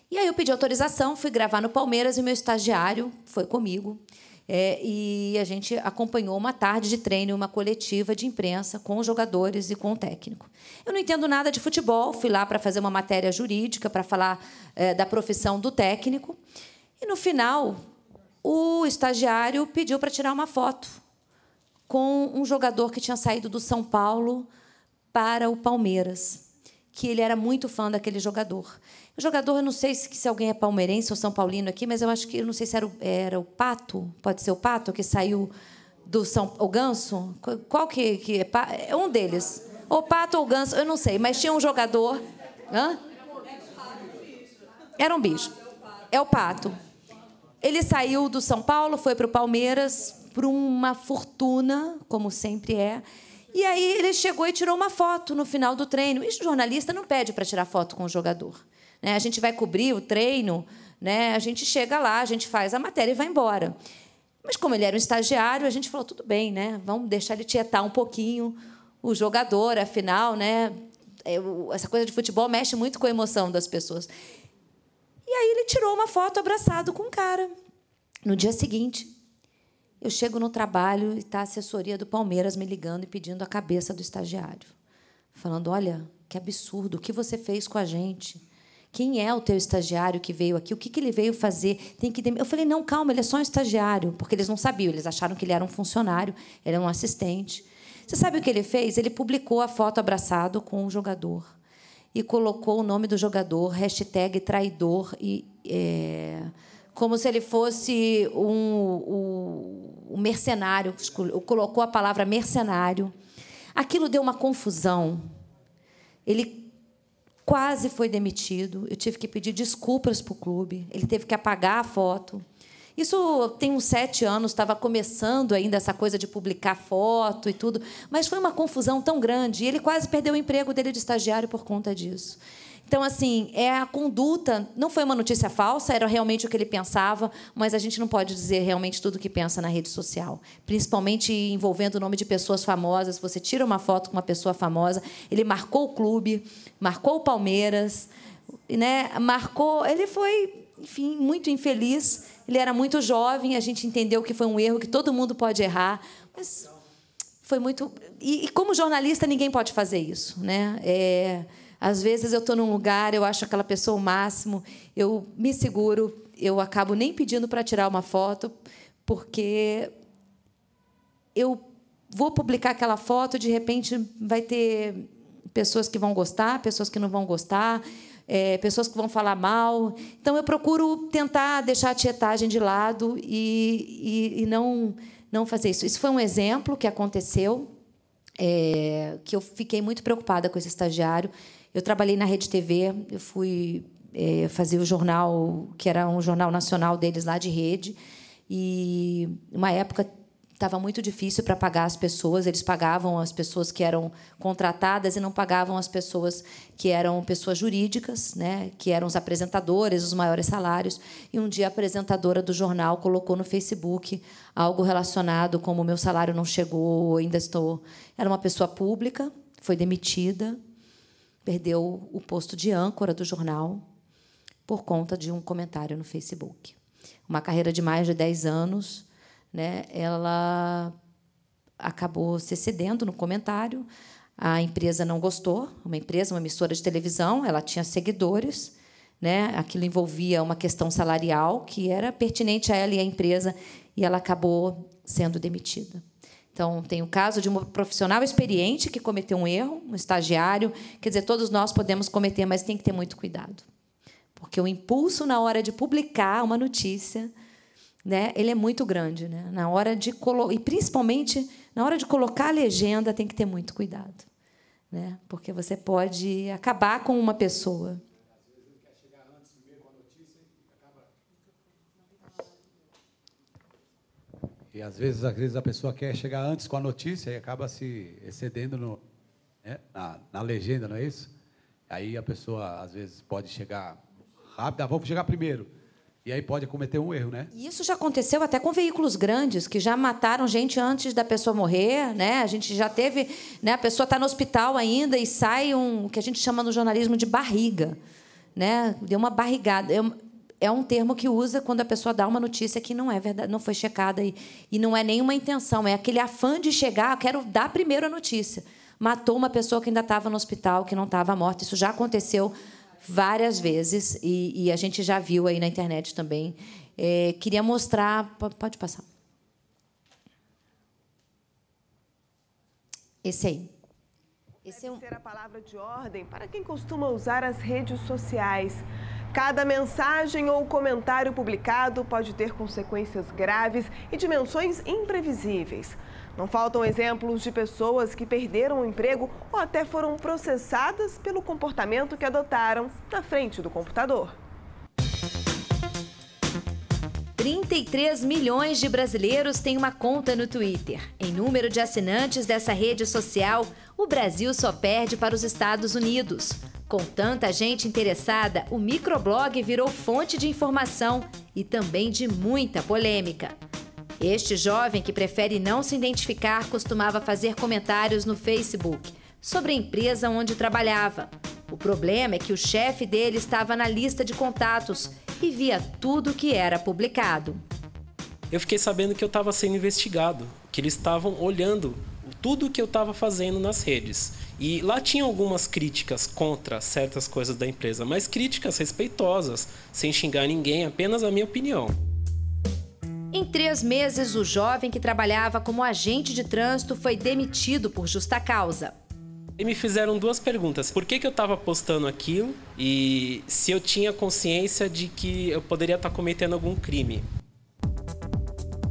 E aí eu pedi autorização, fui gravar no Palmeiras e o meu estagiário foi comigo. E a gente acompanhou uma tarde de treino, uma coletiva de imprensa com os jogadores e com o técnico. Eu não entendo nada de futebol, fui lá para fazer uma matéria jurídica, para falar da profissão do técnico. E, no final, o estagiário pediu para tirar uma foto com um jogador que tinha saído do São Paulo para o Palmeiras, que ele era muito fã daquele jogador. O jogador, eu não sei se alguém é palmeirense ou São Paulino aqui, mas eu acho que, eu não sei se era o Pato, pode ser o Pato, que saiu do o Ganso? Qual que é? É um deles. O Pato ou o Ganso, eu não sei, mas tinha um jogador... Hã? Era um bicho. É o Pato. Ele saiu do São Paulo, foi para o Palmeiras por uma fortuna, como sempre é. E aí ele chegou e tirou uma foto no final do treino. E o jornalista não pede para tirar foto com o jogador. A gente vai cobrir o treino, né? A gente chega lá, a gente faz a matéria e vai embora. Mas, como ele era um estagiário, a gente falou, tudo bem, né? Vamos deixar ele tietar um pouquinho o jogador, afinal, né? Essa coisa de futebol mexe muito com a emoção das pessoas. E aí ele tirou uma foto abraçado com o cara. No dia seguinte, eu chego no trabalho e está a assessoria do Palmeiras me ligando e pedindo a cabeça do estagiário. Falando, olha, que absurdo, o que você fez com a gente? Quem é o teu estagiário que veio aqui? O que ele veio fazer? Eu falei, não, calma, ele é só um estagiário. Porque eles não sabiam, eles acharam que ele era um funcionário, ele era um assistente. Você sabe o que ele fez? Ele publicou a foto abraçado com o jogador e colocou o nome do jogador, #traidor, como se ele fosse um mercenário. Colocou a palavra mercenário. Aquilo deu uma confusão. Ele quase foi demitido. Eu tive que pedir desculpas para o clube. Ele teve que apagar a foto. Isso tem uns 7 anos, estava começando ainda essa coisa de publicar foto e tudo, mas foi uma confusão tão grande. E ele quase perdeu o emprego dele de estagiário por conta disso. Então, assim, a conduta não foi uma notícia falsa, era realmente o que ele pensava, mas a gente não pode dizer realmente tudo o que pensa na rede social, principalmente envolvendo o nome de pessoas famosas. Você tira uma foto com uma pessoa famosa, ele marcou o clube, marcou o Palmeiras, né? Ele foi, enfim, muito infeliz. Ele era muito jovem, a gente entendeu que foi um erro, que todo mundo pode errar, mas foi muito... E como jornalista, ninguém pode fazer isso, né? Às vezes eu estou num lugar, eu acho aquela pessoa o máximo, eu me seguro, eu acabo nem pedindo para tirar uma foto, porque eu vou publicar aquela foto, de repente vai ter pessoas que vão gostar, pessoas que não vão gostar, pessoas que vão falar mal. Então, eu procuro tentar deixar a tietagem de lado e não fazer isso. Isso foi um exemplo que aconteceu, que eu fiquei muito preocupada com esse estagiário. Eu trabalhei na Rede TV, eu fui fazer o jornal, que era um jornal nacional deles lá de rede, e, uma época, estava muito difícil para pagar as pessoas. Eles pagavam as pessoas que eram contratadas e não pagavam as pessoas que eram pessoas jurídicas, né, que eram os apresentadores, os maiores salários. E um dia a apresentadora do jornal colocou no Facebook algo relacionado como meu salário não chegou, ainda estou... Era uma pessoa pública, foi demitida, perdeu o posto de âncora do jornal por conta de um comentário no Facebook. Uma carreira de mais de 10 anos... né, ela acabou se excedendo no comentário. A empresa não gostou, uma emissora de televisão, ela tinha seguidores, né, aquilo envolvia uma questão salarial que era pertinente a ela e à empresa, e ela acabou sendo demitida. Então, tem o caso de uma profissional experiente que cometeu um erro, um estagiário. Quer dizer, todos nós podemos cometer, mas tem que ter muito cuidado. Porque o impulso na hora de publicar uma notícia... né, ele é muito grande, né? Na hora de e principalmente na hora de colocar a legenda tem que ter muito cuidado, né? Porque você pode acabar com uma pessoa. E às vezes a pessoa quer chegar antes com a notícia e acaba se excedendo na legenda, não é isso? Aí a pessoa às vezes pode chegar rápido, vamos chegar primeiro. E aí pode cometer um erro, né? E isso já aconteceu até com veículos grandes, que já mataram gente antes da pessoa morrer, né? A gente já teve... né? A pessoa está no hospital ainda e sai o que a gente chama no jornalismo de barriga, né? Deu uma barrigada. É um termo que usa quando a pessoa dá uma notícia que não é verdade, não foi checada e não é nenhuma intenção. É aquele afã de chegar, quero dar primeiro a notícia. Matou uma pessoa que ainda estava no hospital, que não estava morta. Isso já aconteceu várias vezes, e a gente já viu aí na internet também. Queria mostrar... Pode passar. Esse aí. Esse é a palavra de ordem para quem costuma usar as redes sociais. Cada mensagem ou comentário publicado pode ter consequências graves e dimensões imprevisíveis. Não faltam exemplos de pessoas que perderam o emprego ou até foram processadas pelo comportamento que adotaram na frente do computador. 33 milhões de brasileiros têm uma conta no Twitter. Em número de assinantes dessa rede social, o Brasil só perde para os Estados Unidos. Com tanta gente interessada, o microblog virou fonte de informação e também de muita polêmica. Este jovem, que prefere não se identificar, costumava fazer comentários no Facebook sobre a empresa onde trabalhava. O problema é que o chefe dele estava na lista de contatos e via tudo que era publicado. Eu fiquei sabendo que eu estava sendo investigado, que eles estavam olhando tudo o que eu estava fazendo nas redes. E lá tinha algumas críticas contra certas coisas da empresa, mas críticas respeitosas, sem xingar ninguém, apenas a minha opinião. Em 3 meses, o jovem que trabalhava como agente de trânsito foi demitido por justa causa. E me fizeram 2 perguntas. Por que eu estava postando aquilo e se eu tinha consciência de que eu poderia estar cometendo algum crime.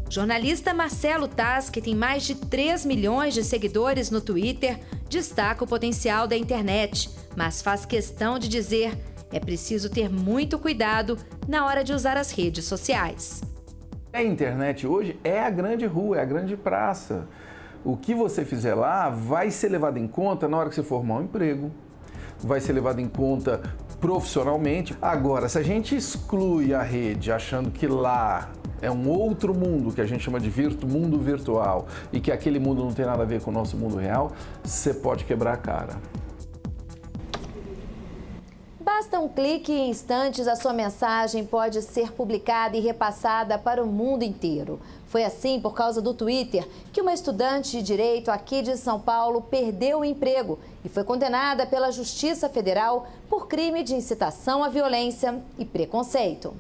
O jornalista Marcelo Taz, que tem mais de 3 milhões de seguidores no Twitter, destaca o potencial da internet, mas faz questão de dizer: é preciso ter muito cuidado na hora de usar as redes sociais. A internet hoje é a grande rua, é a grande praça. O que você fizer lá vai ser levado em conta na hora que você formar um emprego, vai ser levado em conta profissionalmente. Agora, se a gente exclui a rede achando que lá é um outro mundo, que a gente chama de mundo virtual, e que aquele mundo não tem nada a ver com o nosso mundo real, você pode quebrar a cara. Basta um clique e em instantes a sua mensagem pode ser publicada e repassada para o mundo inteiro. Foi assim, por causa do Twitter, que uma estudante de direito aqui de São Paulo perdeu o emprego e foi condenada pela Justiça Federal por crime de incitação à violência e preconceito.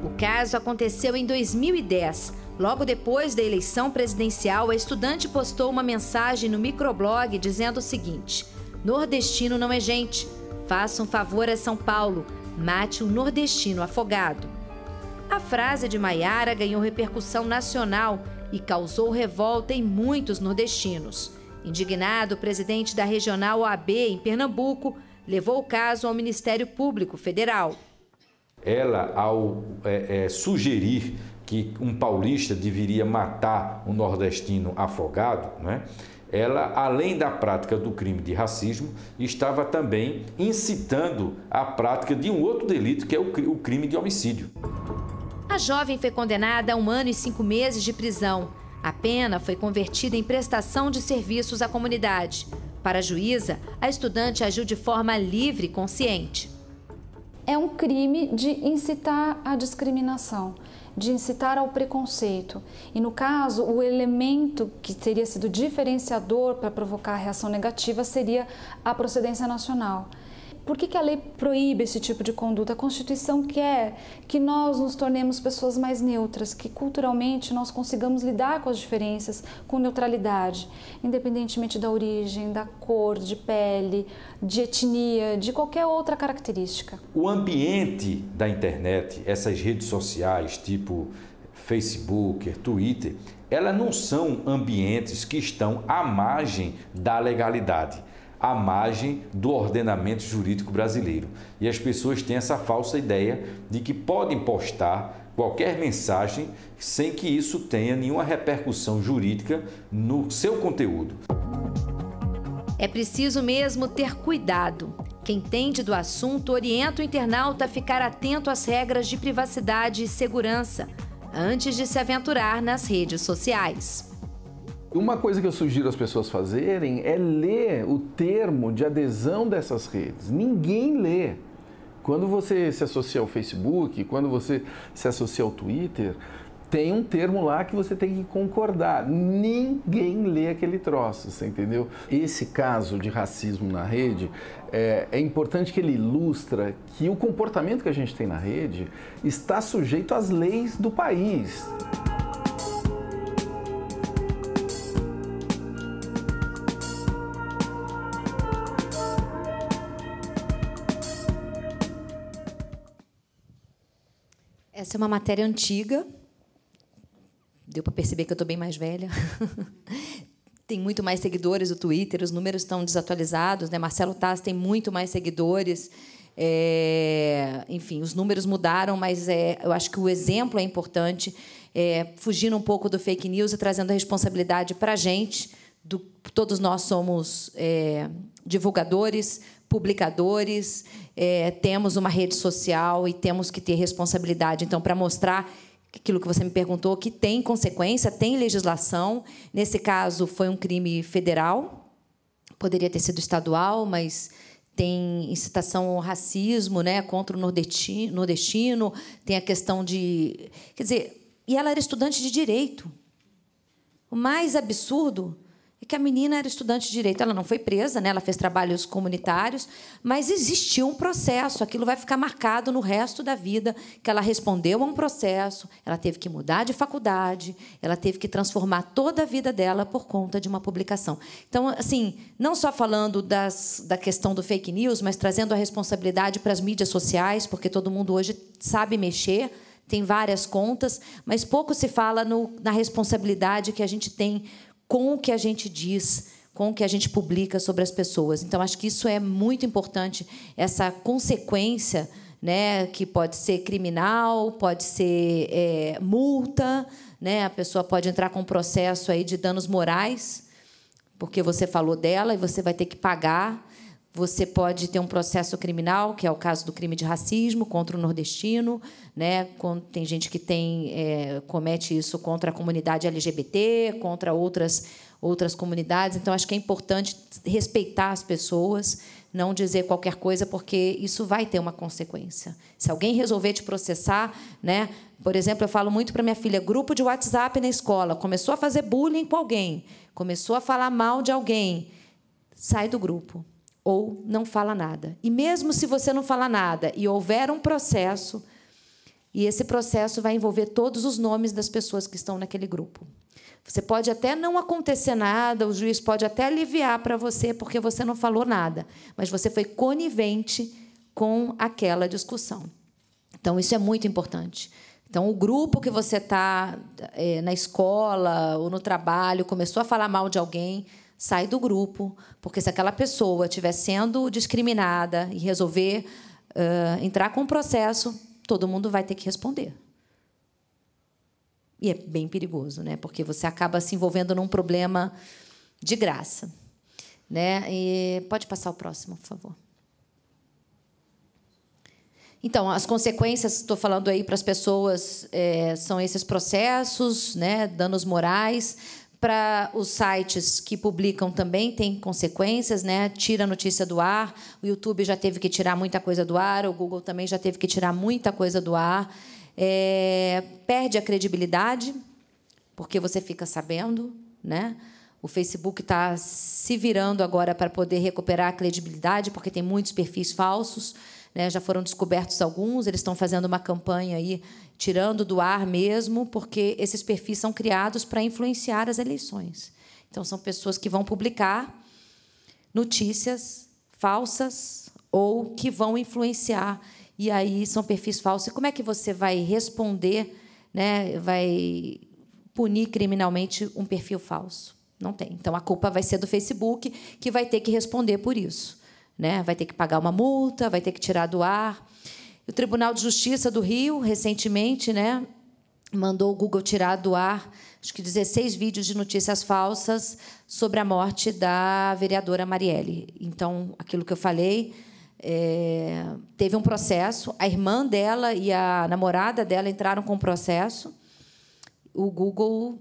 O caso aconteceu em 2010. Logo depois da eleição presidencial, a estudante postou uma mensagem no microblog dizendo o seguinte: "Nordestino não é gente. Faça um favor a São Paulo, mate um nordestino afogado." A frase de Maiara ganhou repercussão nacional e causou revolta em muitos nordestinos. Indignado, o presidente da Regional OAB em Pernambuco levou o caso ao Ministério Público Federal. Ela, ao sugerir que um paulista deveria matar um nordestino afogado, né? Ela, além da prática do crime de racismo, estava também incitando a prática de um outro delito, que é o crime de homicídio. A jovem foi condenada a 1 ano e 5 meses de prisão. A pena foi convertida em prestação de serviços à comunidade. Para a juíza, a estudante agiu de forma livre e consciente. É um crime de incitar à discriminação, de incitar ao preconceito. E, no caso, o elemento que teria sido diferenciador para provocar a reação negativa seria a procedência nacional. Por que a lei proíbe esse tipo de conduta? A Constituição quer que nós nos tornemos pessoas mais neutras, que culturalmente nós consigamos lidar com as diferenças com neutralidade, independentemente da origem, da cor, de pele, de etnia, de qualquer outra característica. O ambiente da internet, essas redes sociais tipo Facebook, Twitter, elas não são ambientes que estão à margem da legalidade, à margem do ordenamento jurídico brasileiro. E as pessoas têm essa falsa ideia de que podem postar qualquer mensagem sem que isso tenha nenhuma repercussão jurídica no seu conteúdo. É preciso mesmo ter cuidado. Quem entende do assunto orienta o internauta a ficar atento às regras de privacidade e segurança antes de se aventurar nas redes sociais. Uma coisa que eu sugiro às pessoas fazerem é ler o termo de adesão dessas redes. Ninguém lê. Quando você se associa ao Facebook, quando você se associa ao Twitter, tem um termo lá que você tem que concordar. Ninguém lê aquele troço, você entendeu? Esse caso de racismo na rede, é importante que ele ilustra que o comportamento que a gente tem na rede está sujeito às leis do país. Essa é uma matéria antiga. Deu para perceber que eu estou bem mais velha. Tem muito mais seguidores no Twitter, os números estão desatualizados, né? Marcelo Taz tem muito mais seguidores. Enfim, os números mudaram, mas eu acho que o exemplo é importante, fugindo um pouco do fake news e trazendo a responsabilidade para a gente. Todos nós somos divulgadores, publicadores, temos uma rede social e temos que ter responsabilidade. Então, para mostrar aquilo que você me perguntou, que tem consequência, tem legislação. Nesse caso, foi um crime federal, poderia ter sido estadual, mas tem incitação ao racismo, né, contra o nordestino, tem a questão de... Quer dizer, e ela era estudante de Direito. O mais absurdo é que a menina era estudante de Direito. Ela não foi presa, né? Ela fez trabalhos comunitários, mas existiu um processo. Aquilo vai ficar marcado no resto da vida, que ela respondeu a um processo, ela teve que mudar de faculdade, ela teve que transformar toda a vida dela por conta de uma publicação. Então, assim, não só falando da questão do fake news, mas trazendo a responsabilidade para as mídias sociais, porque todo mundo hoje sabe mexer, tem várias contas, mas pouco se fala na responsabilidade que a gente tem com o que a gente diz, com o que a gente publica sobre as pessoas. Então, acho que isso é muito importante, essa consequência, né, que pode ser criminal, pode ser multa, né, a pessoa pode entrar com um processo aí de danos morais, porque você falou dela e você vai ter que pagar. Você pode ter um processo criminal, que é o caso do crime de racismo contra o nordestino, né? Tem gente que comete isso contra a comunidade LGBT, contra outras comunidades. Então, acho que é importante respeitar as pessoas, não dizer qualquer coisa, porque isso vai ter uma consequência. Se alguém resolver te processar, né? Por exemplo, eu falo muito para minha filha, grupo de WhatsApp na escola, começou a fazer bullying com alguém, começou a falar mal de alguém, sai do grupo. Ou não fala nada. E mesmo se você não falar nada e houver um processo, e esse processo vai envolver todos os nomes das pessoas que estão naquele grupo. Você pode até não acontecer nada, o juiz pode até aliviar para você porque você não falou nada, mas você foi conivente com aquela discussão. Então, isso é muito importante. Então, o grupo que você está na escola ou no trabalho começou a falar mal de alguém, sai do grupo, porque se aquela pessoa estiver sendo discriminada e resolver entrar com um processo, todo mundo vai ter que responder. E é bem perigoso, né? Porque você acaba se envolvendo num problema de graça, né? E pode passar o próximo, por favor. Então, as consequências, estou falando aí para as pessoas, são esses processos, né? Danos morais. Para os sites que publicam também tem consequências, né? Tira a notícia do ar. O YouTube já teve que tirar muita coisa do ar. O Google também já teve que tirar muita coisa do ar. Perde a credibilidade, porque você fica sabendo, né? O Facebook está se virando agora para poder recuperar a credibilidade, porque tem muitos perfis falsos, né? Já foram descobertos alguns. Eles estão fazendo uma campanha aí, tirando do ar mesmo, porque esses perfis são criados para influenciar as eleições. Então, são pessoas que vão publicar notícias falsas ou que vão influenciar. E aí são perfis falsos. E como é que você vai responder, né? Vai punir criminalmente um perfil falso? Não tem. Então, a culpa vai ser do Facebook, que vai ter que responder por isso, né? Vai ter que pagar uma multa, vai ter que tirar do ar. O Tribunal de Justiça do Rio, recentemente, né, mandou o Google tirar do ar, acho que 16 vídeos de notícias falsas sobre a morte da vereadora Marielle. Então, aquilo que eu falei, teve um processo, a irmã dela e a namorada dela entraram com um processo, o Google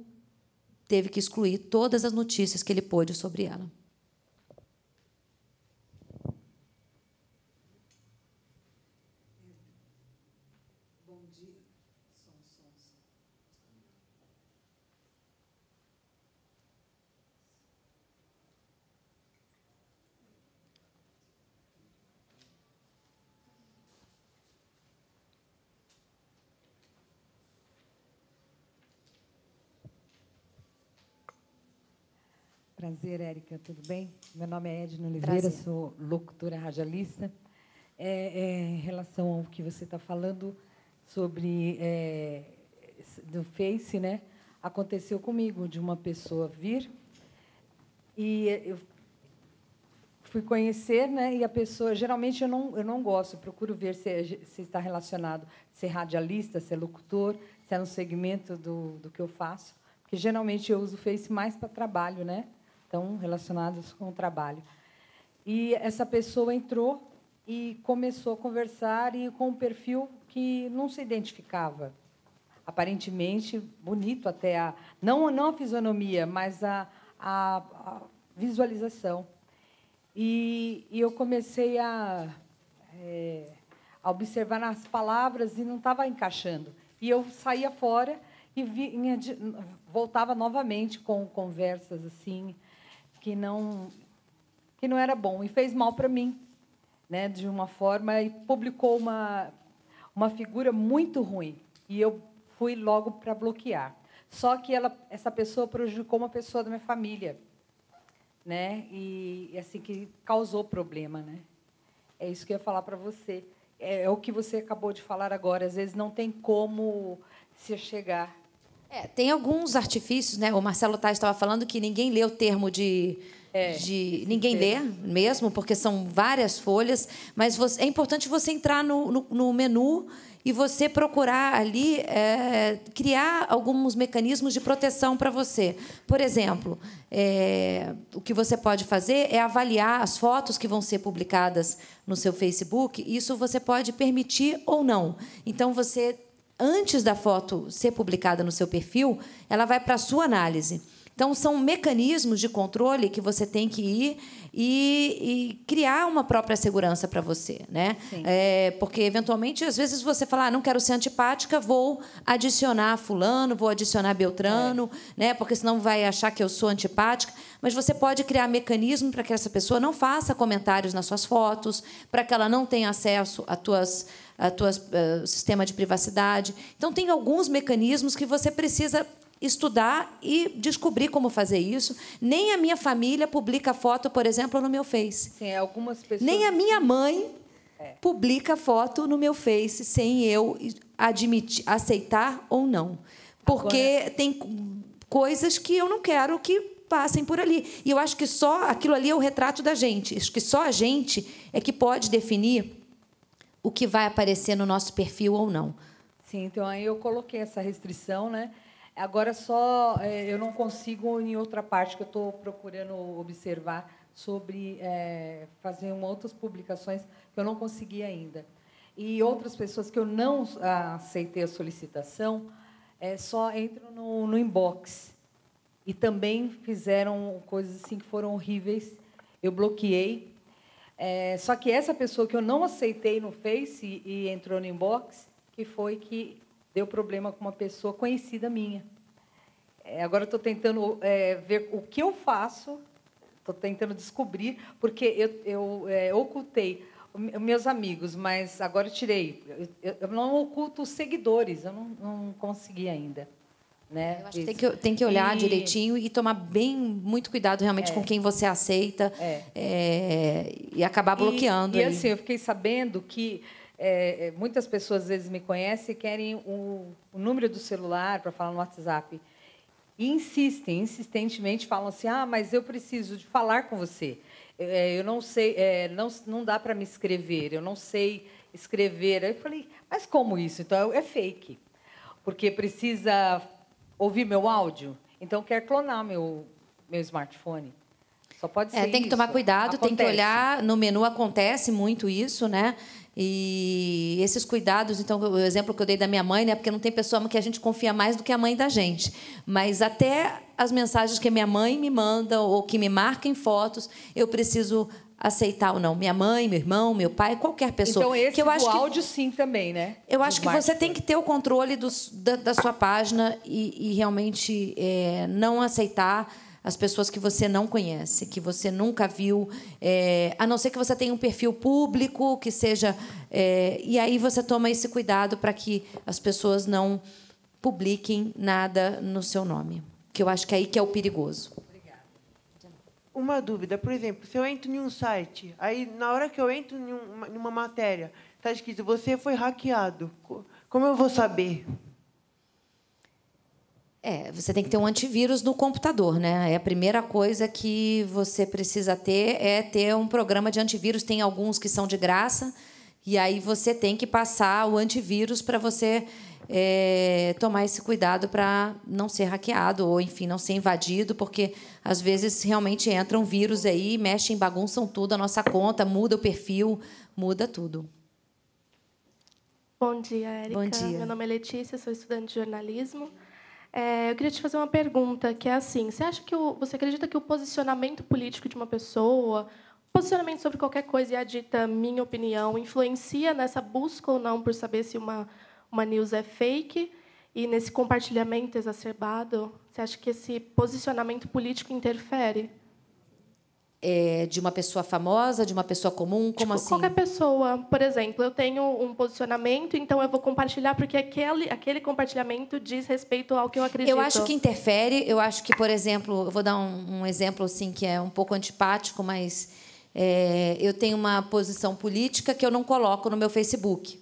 teve que excluir todas as notícias que ele pôde sobre ela. Prazer, Érica, tudo bem? Meu nome é Edna Oliveira, sou locutora radialista. Em relação ao que você está falando sobre do Face, né? Aconteceu comigo de uma pessoa vir e eu fui conhecer, né? E a pessoa, geralmente eu não gosto, procuro ver se está relacionado, se é radialista, se é locutor, se é no segmento do que eu faço, porque geralmente eu uso o Face mais para trabalho, né? Estão relacionados com o trabalho. E essa pessoa entrou e começou a conversar e com um perfil que não se identificava. Aparentemente, bonito até, não a fisionomia, mas a visualização. E eu comecei a observar as palavras e não estava encaixando. E eu saía fora e voltava novamente com conversas assim, que não era bom, e fez mal para mim, né, de uma forma, e publicou uma figura muito ruim, e eu fui logo para bloquear. Só que essa pessoa prejudicou uma pessoa da minha família, né, e assim, que causou problema, né. É isso que eu ia falar para você. É o que você acabou de falar agora, às vezes não tem como se chegar. Tem alguns artifícios, né? O Marcelo Tais estava falando que ninguém lê o termo ninguém lê mesmo, porque são várias folhas, mas é importante você entrar no menu e você procurar ali criar alguns mecanismos de proteção para você. Por exemplo, o que você pode fazer é avaliar as fotos que vão ser publicadas no seu Facebook. Isso você pode permitir ou não. Então, você, antes da foto ser publicada no seu perfil, ela vai para a sua análise. Então, são mecanismos de controle que você tem que ir e criar uma própria segurança para você, né? Porque, eventualmente, às vezes você fala, não quero ser antipática, vou adicionar fulano, vou adicionar Beltrano, né? Porque senão vai achar que eu sou antipática. Mas você pode criar mecanismo para que essa pessoa não faça comentários nas suas fotos, para que ela não tenha acesso a tuas sistema de privacidade. Então, tem alguns mecanismos que você precisa estudar e descobrir como fazer isso. Nem a minha família publica foto, por exemplo, no meu Face. Sim, algumas pessoas... Nem a minha mãe publica foto no meu Face sem eu aceitar ou não. Porque tem coisas que eu não quero que passem por ali. E eu acho que só aquilo ali é o retrato da gente. Acho que só a gente é que pode definir o que vai aparecer no nosso perfil ou não. Sim, então aí eu coloquei essa restrição, né? Agora, só eu não consigo, em outra parte que eu estou procurando observar, sobre fazer outras publicações que eu não consegui ainda. E outras pessoas que eu não aceitei a solicitação só entram no inbox. E também fizeram coisas assim que foram horríveis. Eu bloqueei. Só que essa pessoa que eu não aceitei no Face e entrou no inbox, que foi que deu problema com uma pessoa conhecida minha. Agora estou tentando ver o que eu faço, estou tentando descobrir, porque eu ocultei os meus amigos, mas agora eu tirei. Eu não oculto os seguidores, eu não consegui ainda. Né? Eu acho que tem que olhar direitinho e tomar muito cuidado realmente com quem você aceita e acabar bloqueando. E assim, eu fiquei sabendo que muitas pessoas às vezes me conhecem e querem o número do celular para falar no WhatsApp. E insistentemente falam assim, mas eu preciso de falar com você. Eu não sei, não dá para me escrever, eu não sei escrever. Aí eu falei, mas como isso? Então, é fake. Porque precisa ouvir meu áudio, então quer clonar meu smartphone. Só pode ser tem que tomar cuidado, tem que olhar. No menu acontece muito isso, né? E esses cuidados, então, o exemplo que eu dei da minha mãe, né? Porque não tem pessoa que a gente confia mais do que a mãe da gente. Mas até as mensagens que a minha mãe me manda ou que me marca em fotos, eu preciso aceitar ou não. Minha mãe, meu irmão, meu pai, qualquer pessoa. Então, esse que eu acho áudio, sim, também, né? Eu acho que você tem que ter o controle da sua página e realmente não aceitar as pessoas que você não conhece, que você nunca viu, a não ser que você tenha um perfil público, que seja... e aí você toma esse cuidado para que as pessoas não publiquem nada no seu nome, que eu acho que é aí que é o perigoso. Uma dúvida, por exemplo, se eu entro em um site, aí na hora que eu entro em uma matéria, está escrito, você foi hackeado. Como eu vou saber? Você tem que ter um antivírus no computador, né? A primeira coisa que você precisa ter é ter um programa de antivírus. Tem alguns que são de graça, e aí você tem que passar o antivírus para você tomar esse cuidado para não ser hackeado ou, enfim, não ser invadido, porque, às vezes, realmente entram vírus aí, mexem, bagunçam tudo, a nossa conta, muda o perfil, muda tudo. Bom dia, Érica. Bom dia. Meu nome é Letícia, sou estudante de jornalismo. Eu queria te fazer uma pergunta, que é assim, você acredita que o posicionamento político de uma pessoa, o posicionamento sobre qualquer coisa, e a dita minha opinião, influencia nessa busca ou não por saber se uma news é fake? E nesse compartilhamento exacerbado, você acha que esse posicionamento político interfere? De uma pessoa famosa, de uma pessoa comum? Como assim? Qualquer pessoa. Por exemplo, eu tenho um posicionamento, então eu vou compartilhar porque aquele compartilhamento diz respeito ao que eu acredito. Eu acho que interfere. Eu acho que, por exemplo, eu vou dar um exemplo assim que é um pouco antipático, mas eu tenho uma posição política que eu não coloco no meu Facebook.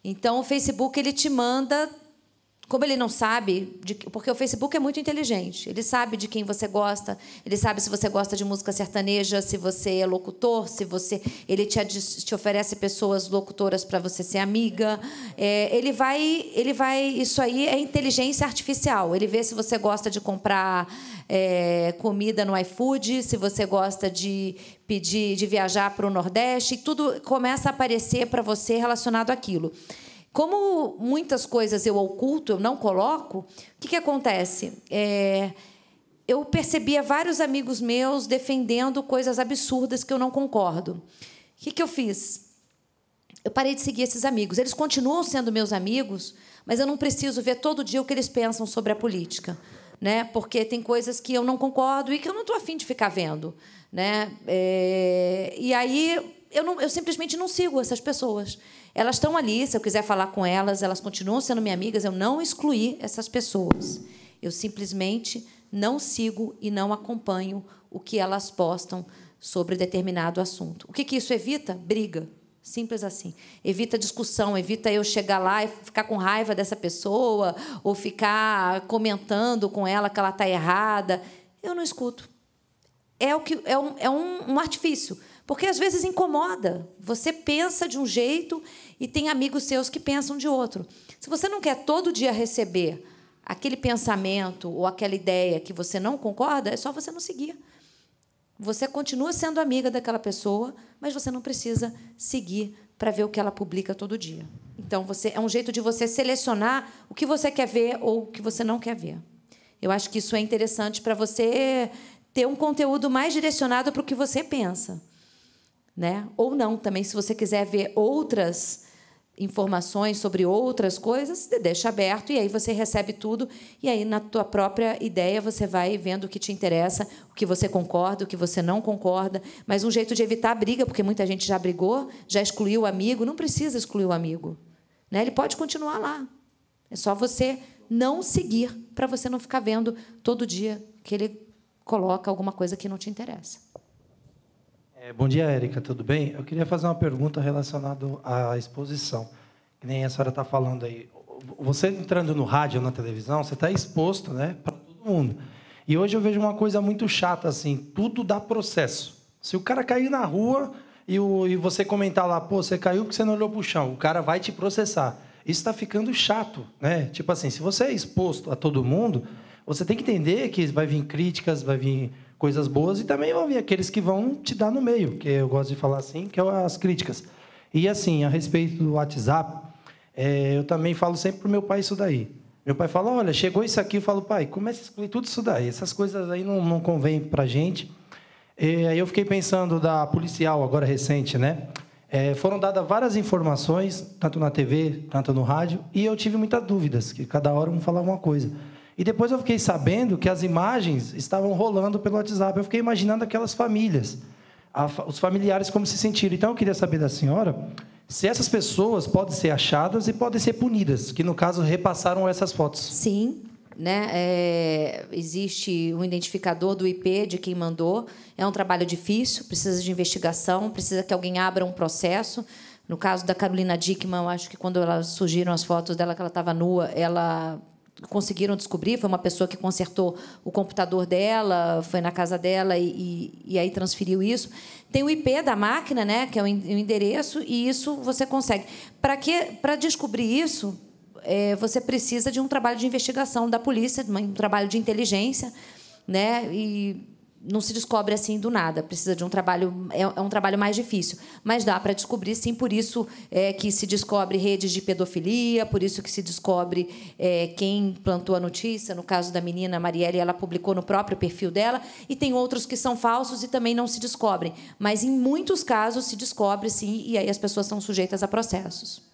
Então, o Facebook ele te manda... Como ele não sabe, porque o Facebook é muito inteligente, ele sabe de quem você gosta, ele sabe se você gosta de música sertaneja, se você é locutor, ele te oferece pessoas locutoras para você ser amiga. Ele vai, isso aí é inteligência artificial. Ele vê se você gosta de comprar comida no iFood, se você gosta de viajar para o Nordeste, e tudo começa a aparecer para você relacionado àquilo. Como muitas coisas eu oculto, eu não coloco, o que acontece? Eu percebia vários amigos meus defendendo coisas absurdas que eu não concordo. O que eu fiz? Eu parei de seguir esses amigos. Eles continuam sendo meus amigos, mas eu não preciso ver todo dia o que eles pensam sobre a política, né? Porque tem coisas que eu não concordo e que eu não estou afim de ficar vendo, né? E aí eu simplesmente não sigo essas pessoas. Elas estão ali, se eu quiser falar com elas, elas continuam sendo minhas amigas, eu não excluí essas pessoas. Eu simplesmente não sigo e não acompanho o que elas postam sobre determinado assunto. O que isso evita? Briga. Simples assim. Evita discussão, evita eu chegar lá e ficar com raiva dessa pessoa ou ficar comentando com ela que ela está errada. Eu não escuto. É um artifício. Porque, às vezes, incomoda. Você pensa de um jeito e tem amigos seus que pensam de outro. Se você não quer todo dia receber aquele pensamento ou aquela ideia que você não concorda, é só você não seguir. Você continua sendo amiga daquela pessoa, mas você não precisa seguir para ver o que ela publica todo dia. Então, é um jeito de você selecionar o que você quer ver ou o que você não quer ver. Eu acho que isso é interessante para você ter um conteúdo mais direcionado para o que você pensa, né? Ou não, também, se você quiser ver outras informações sobre outras coisas, você deixa aberto e aí você recebe tudo e aí na tua própria ideia você vai vendo o que te interessa, o que você concorda, o que você não concorda, mas um jeito de evitar a briga, porque muita gente já brigou, já excluiu o amigo, não precisa excluir o amigo, né? Ele pode continuar lá. É só você não seguir para você não ficar vendo todo dia que ele coloca alguma coisa que não te interessa. Bom dia, Érica, tudo bem? Eu queria fazer uma pergunta relacionada à exposição, que nem a senhora está falando aí. Você entrando no rádio ou na televisão, você está exposto, né, para todo mundo. E hoje eu vejo uma coisa muito chata, assim, tudo dá processo. Se o cara cair na rua e você comentar lá, pô, você caiu porque você não olhou para o chão, o cara vai te processar. Isso está ficando chato, né? Tipo assim, se você é exposto a todo mundo, você tem que entender que vai vir críticas, vai vir coisas boas e também vão vir aqueles que vão te dar no meio, que eu gosto de falar assim, que é as críticas. E, assim, a respeito do WhatsApp, eu também falo sempre para o meu pai isso daí. Meu pai fala, olha, chegou isso aqui, eu falo, pai, começa a excluir tudo isso daí. Essas coisas aí não convêm para a gente. Aí eu fiquei pensando da policial, agora recente, né? Foram dadas várias informações, tanto na TV, tanto no rádio, e eu tive muitas dúvidas, que cada hora um falava uma coisa. E depois eu fiquei sabendo que as imagens estavam rolando pelo WhatsApp. Eu fiquei imaginando aquelas famílias, os familiares como se sentiram. Então, eu queria saber da senhora se essas pessoas podem ser achadas e podem ser punidas, que, no caso, repassaram essas fotos. Sim, né? Existe um identificador do IP de quem mandou. É um trabalho difícil, precisa de investigação, precisa que alguém abra um processo. No caso da Carolina Dickmann, eu acho que quando surgiram as fotos dela, que ela estava nua, conseguiram descobrir, foi uma pessoa que consertou o computador dela, foi na casa dela e aí transferiu isso. Tem o IP da máquina, né, que é o endereço, e isso você consegue. Para descobrir isso, você precisa de um trabalho de investigação da polícia, um trabalho de inteligência, né, e não se descobre assim do nada, precisa de um trabalho, é um trabalho mais difícil, mas dá para descobrir, sim, por isso que se descobre redes de pedofilia, por isso que se descobre quem plantou a notícia, no caso da menina Marielle, ela publicou no próprio perfil dela, e tem outros que são falsos e também não se descobrem, mas em muitos casos se descobre, sim, e aí as pessoas são sujeitas a processos.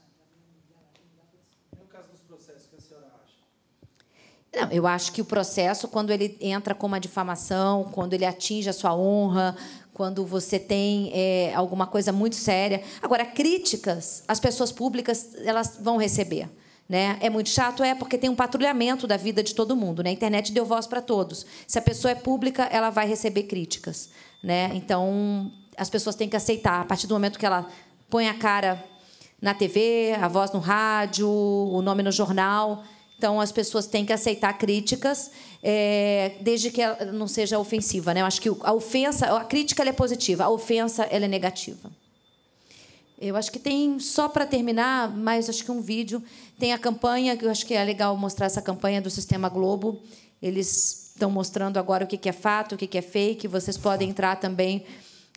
Não, eu acho que o processo, quando ele entra com uma difamação, quando ele atinge a sua honra, quando você tem alguma coisa muito séria. Agora, críticas, as pessoas públicas elas vão receber. Né? É muito chato? Porque tem um patrulhamento da vida de todo mundo. Né? A internet deu voz para todos. Se a pessoa é pública, ela vai receber críticas. Né? Então, as pessoas têm que aceitar. A partir do momento que ela põe a cara na TV, a voz no rádio, o nome no jornal... Então, as pessoas têm que aceitar críticas, desde que ela não seja ofensiva. Né? Eu acho que a crítica ela é positiva, a ofensa ela é negativa. Eu acho que tem, só para terminar, mais acho que um vídeo, tem a campanha, que eu acho que é legal mostrar essa campanha do Sistema Globo. Eles estão mostrando agora o que é fato, o que é fake. Vocês podem entrar também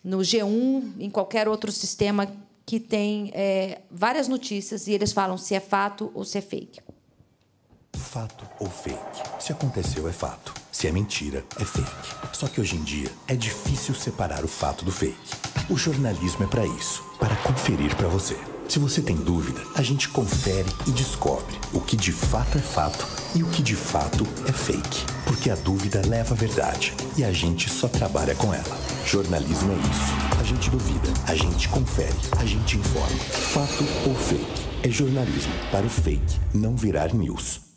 no G1, em qualquer outro sistema que tem várias notícias, e eles falam se é fato ou se é fake. Fato ou fake? Se aconteceu, é fato. Se é mentira, é fake. Só que hoje em dia é difícil separar o fato do fake. O jornalismo é para isso, para conferir para você. Se você tem dúvida, a gente confere e descobre o que de fato é fato e o que de fato é fake. Porque a dúvida leva à verdade e a gente só trabalha com ela. Jornalismo é isso. A gente duvida, a gente confere, a gente informa. Fato ou fake? É jornalismo para o fake não virar news.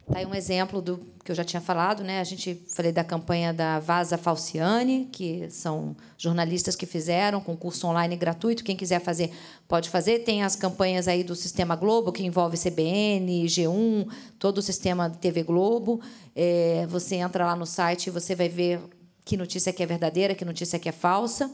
Está aí um exemplo do que eu já tinha falado, né? A gente falei da campanha da Vaza Falciani, que são jornalistas que fizeram concurso online gratuito. Quem quiser fazer, pode fazer. Tem as campanhas aí do Sistema Globo, que envolve CBN, G1, todo o sistema de TV Globo. Você entra lá no site e você vai ver que notícia que é verdadeira, que notícia que é falsa.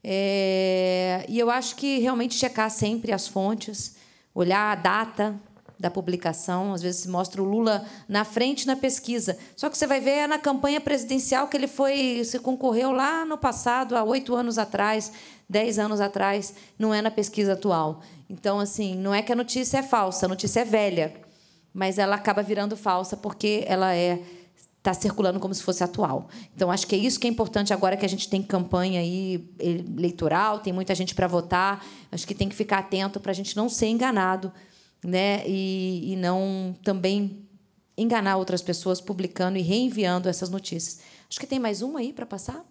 E eu acho que realmente checar sempre as fontes, olhar a data, da publicação. Às vezes se mostra o Lula na frente na pesquisa. Só que você vai ver na campanha presidencial que se concorreu lá no passado, há 8 anos atrás, 10 anos atrás, não é na pesquisa atual. Então, assim, não é que a notícia é falsa, a notícia é velha, mas ela acaba virando falsa porque ela está circulando como se fosse atual. Então, acho que é isso que é importante agora que a gente tem campanha aí eleitoral, tem muita gente para votar, acho que tem que ficar atento para a gente não ser enganado, né? E não também enganar outras pessoas publicando e reenviando essas notícias. Acho que tem mais uma aí para passar?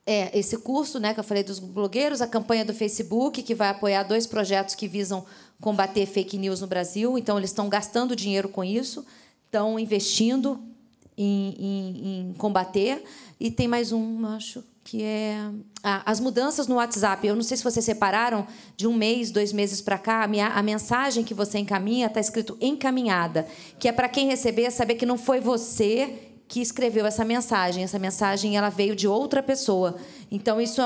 Esse curso, né, que eu falei dos blogueiros, a campanha do Facebook, que vai apoiar 2 projetos que visam combater fake news no Brasil. Então, eles estão gastando dinheiro com isso, estão investindo em combater. E tem mais um, acho, que é as mudanças no WhatsApp. Eu não sei se vocês separaram, de 1 mês, 2 meses para cá, a mensagem que você encaminha está escrito encaminhada, que é para quem receber saber que não foi você que escreveu essa mensagem. Essa mensagem ela veio de outra pessoa. Então, isso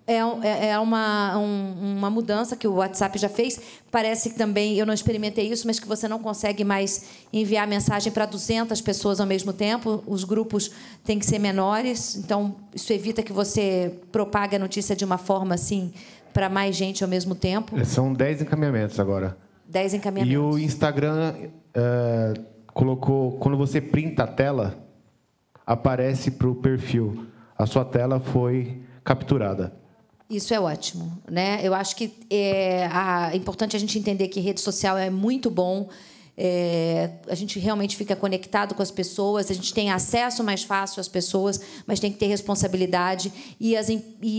é uma mudança que o WhatsApp já fez. Parece que também, eu não experimentei isso, mas que você não consegue mais enviar mensagem para 200 pessoas ao mesmo tempo. Os grupos têm que ser menores. Então, isso evita que você propague a notícia de uma forma assim para mais gente ao mesmo tempo. São 10 encaminhamentos agora. 10 encaminhamentos. E o Instagram colocou, quando você printa a tela, aparece para o perfil. A sua tela foi capturada. Isso é ótimo, né? Eu acho que é importante a gente entender que rede social é muito bom. A gente realmente fica conectado com as pessoas, a gente tem acesso mais fácil às pessoas, mas tem que ter responsabilidade. E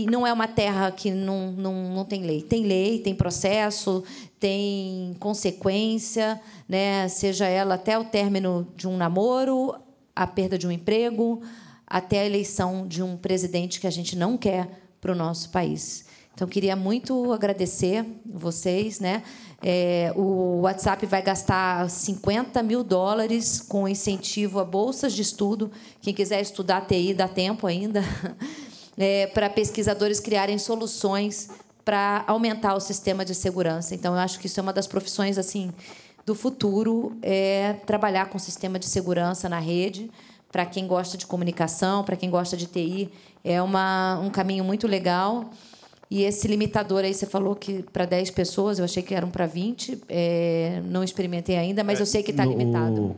não é uma terra que não tem lei. Tem lei, tem processo, tem consequência, né? Seja ela até o término de um namoro, a perda de um emprego, até a eleição de um presidente que a gente não quer para o nosso país. Então, queria muito agradecer vocês, né? O WhatsApp vai gastar $50 mil com incentivo a bolsas de estudo. Quem quiser estudar TI, dá tempo ainda, para pesquisadores criarem soluções para aumentar o sistema de segurança. Então, eu acho que isso é uma das profissões assim do futuro, trabalhar com sistema de segurança na rede. Para quem gosta de comunicação, para quem gosta de TI, é um caminho muito legal. E esse limitador aí, você falou que para 10 pessoas, eu achei que eram para 20. Não experimentei ainda, mas eu sei que está limitado.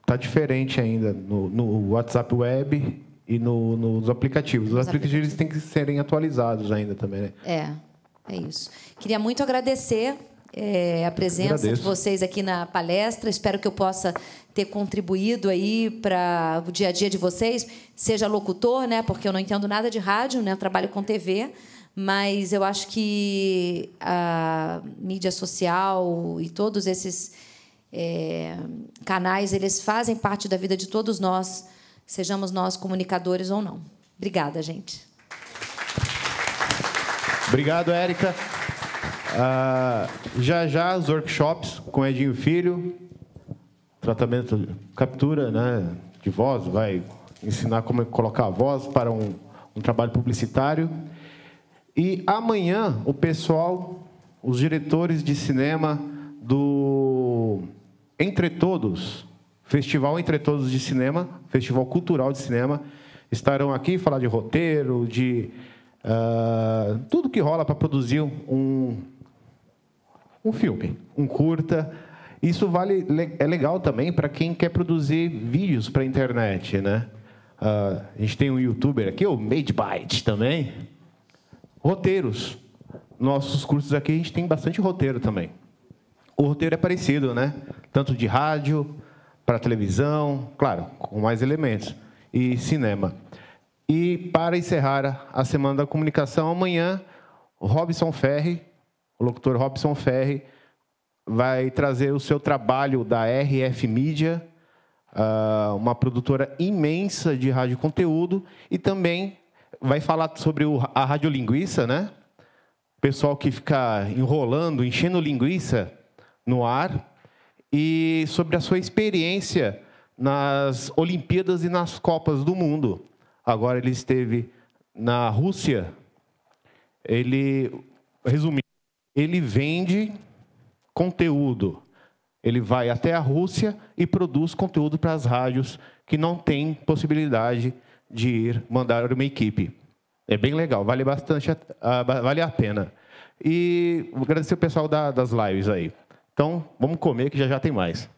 Está diferente ainda no WhatsApp Web e nos aplicativos. Os aplicativos têm que serem atualizados ainda também, né? É isso. Queria muito agradecer a presença de vocês aqui na palestra. Espero que eu possa ter contribuído aí para o dia a dia de vocês. Seja locutor, né? Porque eu não entendo nada de rádio, né? Eu trabalho com TV, mas eu acho que a mídia social e todos esses canais, eles fazem parte da vida de todos nós, sejamos nós comunicadores ou não. Obrigada, gente. Obrigado, Érica. Já os workshops com Edinho Filho, tratamento, captura, né, de voz, vai ensinar como colocar a voz para um trabalho publicitário. E amanhã o pessoal, os diretores de cinema do Entre Todos, Festival Entre Todos de Cinema, Festival Cultural de Cinema, estarão aqui falar de roteiro, de tudo que rola para produzir um filme, um curta. Isso é legal também para quem quer produzir vídeos para a internet, né? A gente tem um youtuber aqui, o Made Byte também. Roteiros. Nossos cursos aqui, a gente tem bastante roteiro também. O roteiro é parecido, né? Tanto de rádio, para televisão, claro, com mais elementos, e cinema. E, para encerrar a Semana da Comunicação, amanhã, o Robson Ferri, o locutor Robson Ferri, vai trazer o seu trabalho da RF Mídia, uma produtora imensa de rádio conteúdo, e também vai falar sobre a radiolinguiça, né? O pessoal que fica enrolando, enchendo linguiça no ar, e sobre a sua experiência nas Olimpíadas e nas Copas do Mundo. Agora ele esteve na Rússia. Ele resumiu ele vende conteúdo. Ele vai até a Rússia e produz conteúdo para as rádios que não têm possibilidade de ir mandar uma equipe. É bem legal, vale a pena. E vou agradecer o pessoal das lives aí. Então, vamos comer que já tem mais.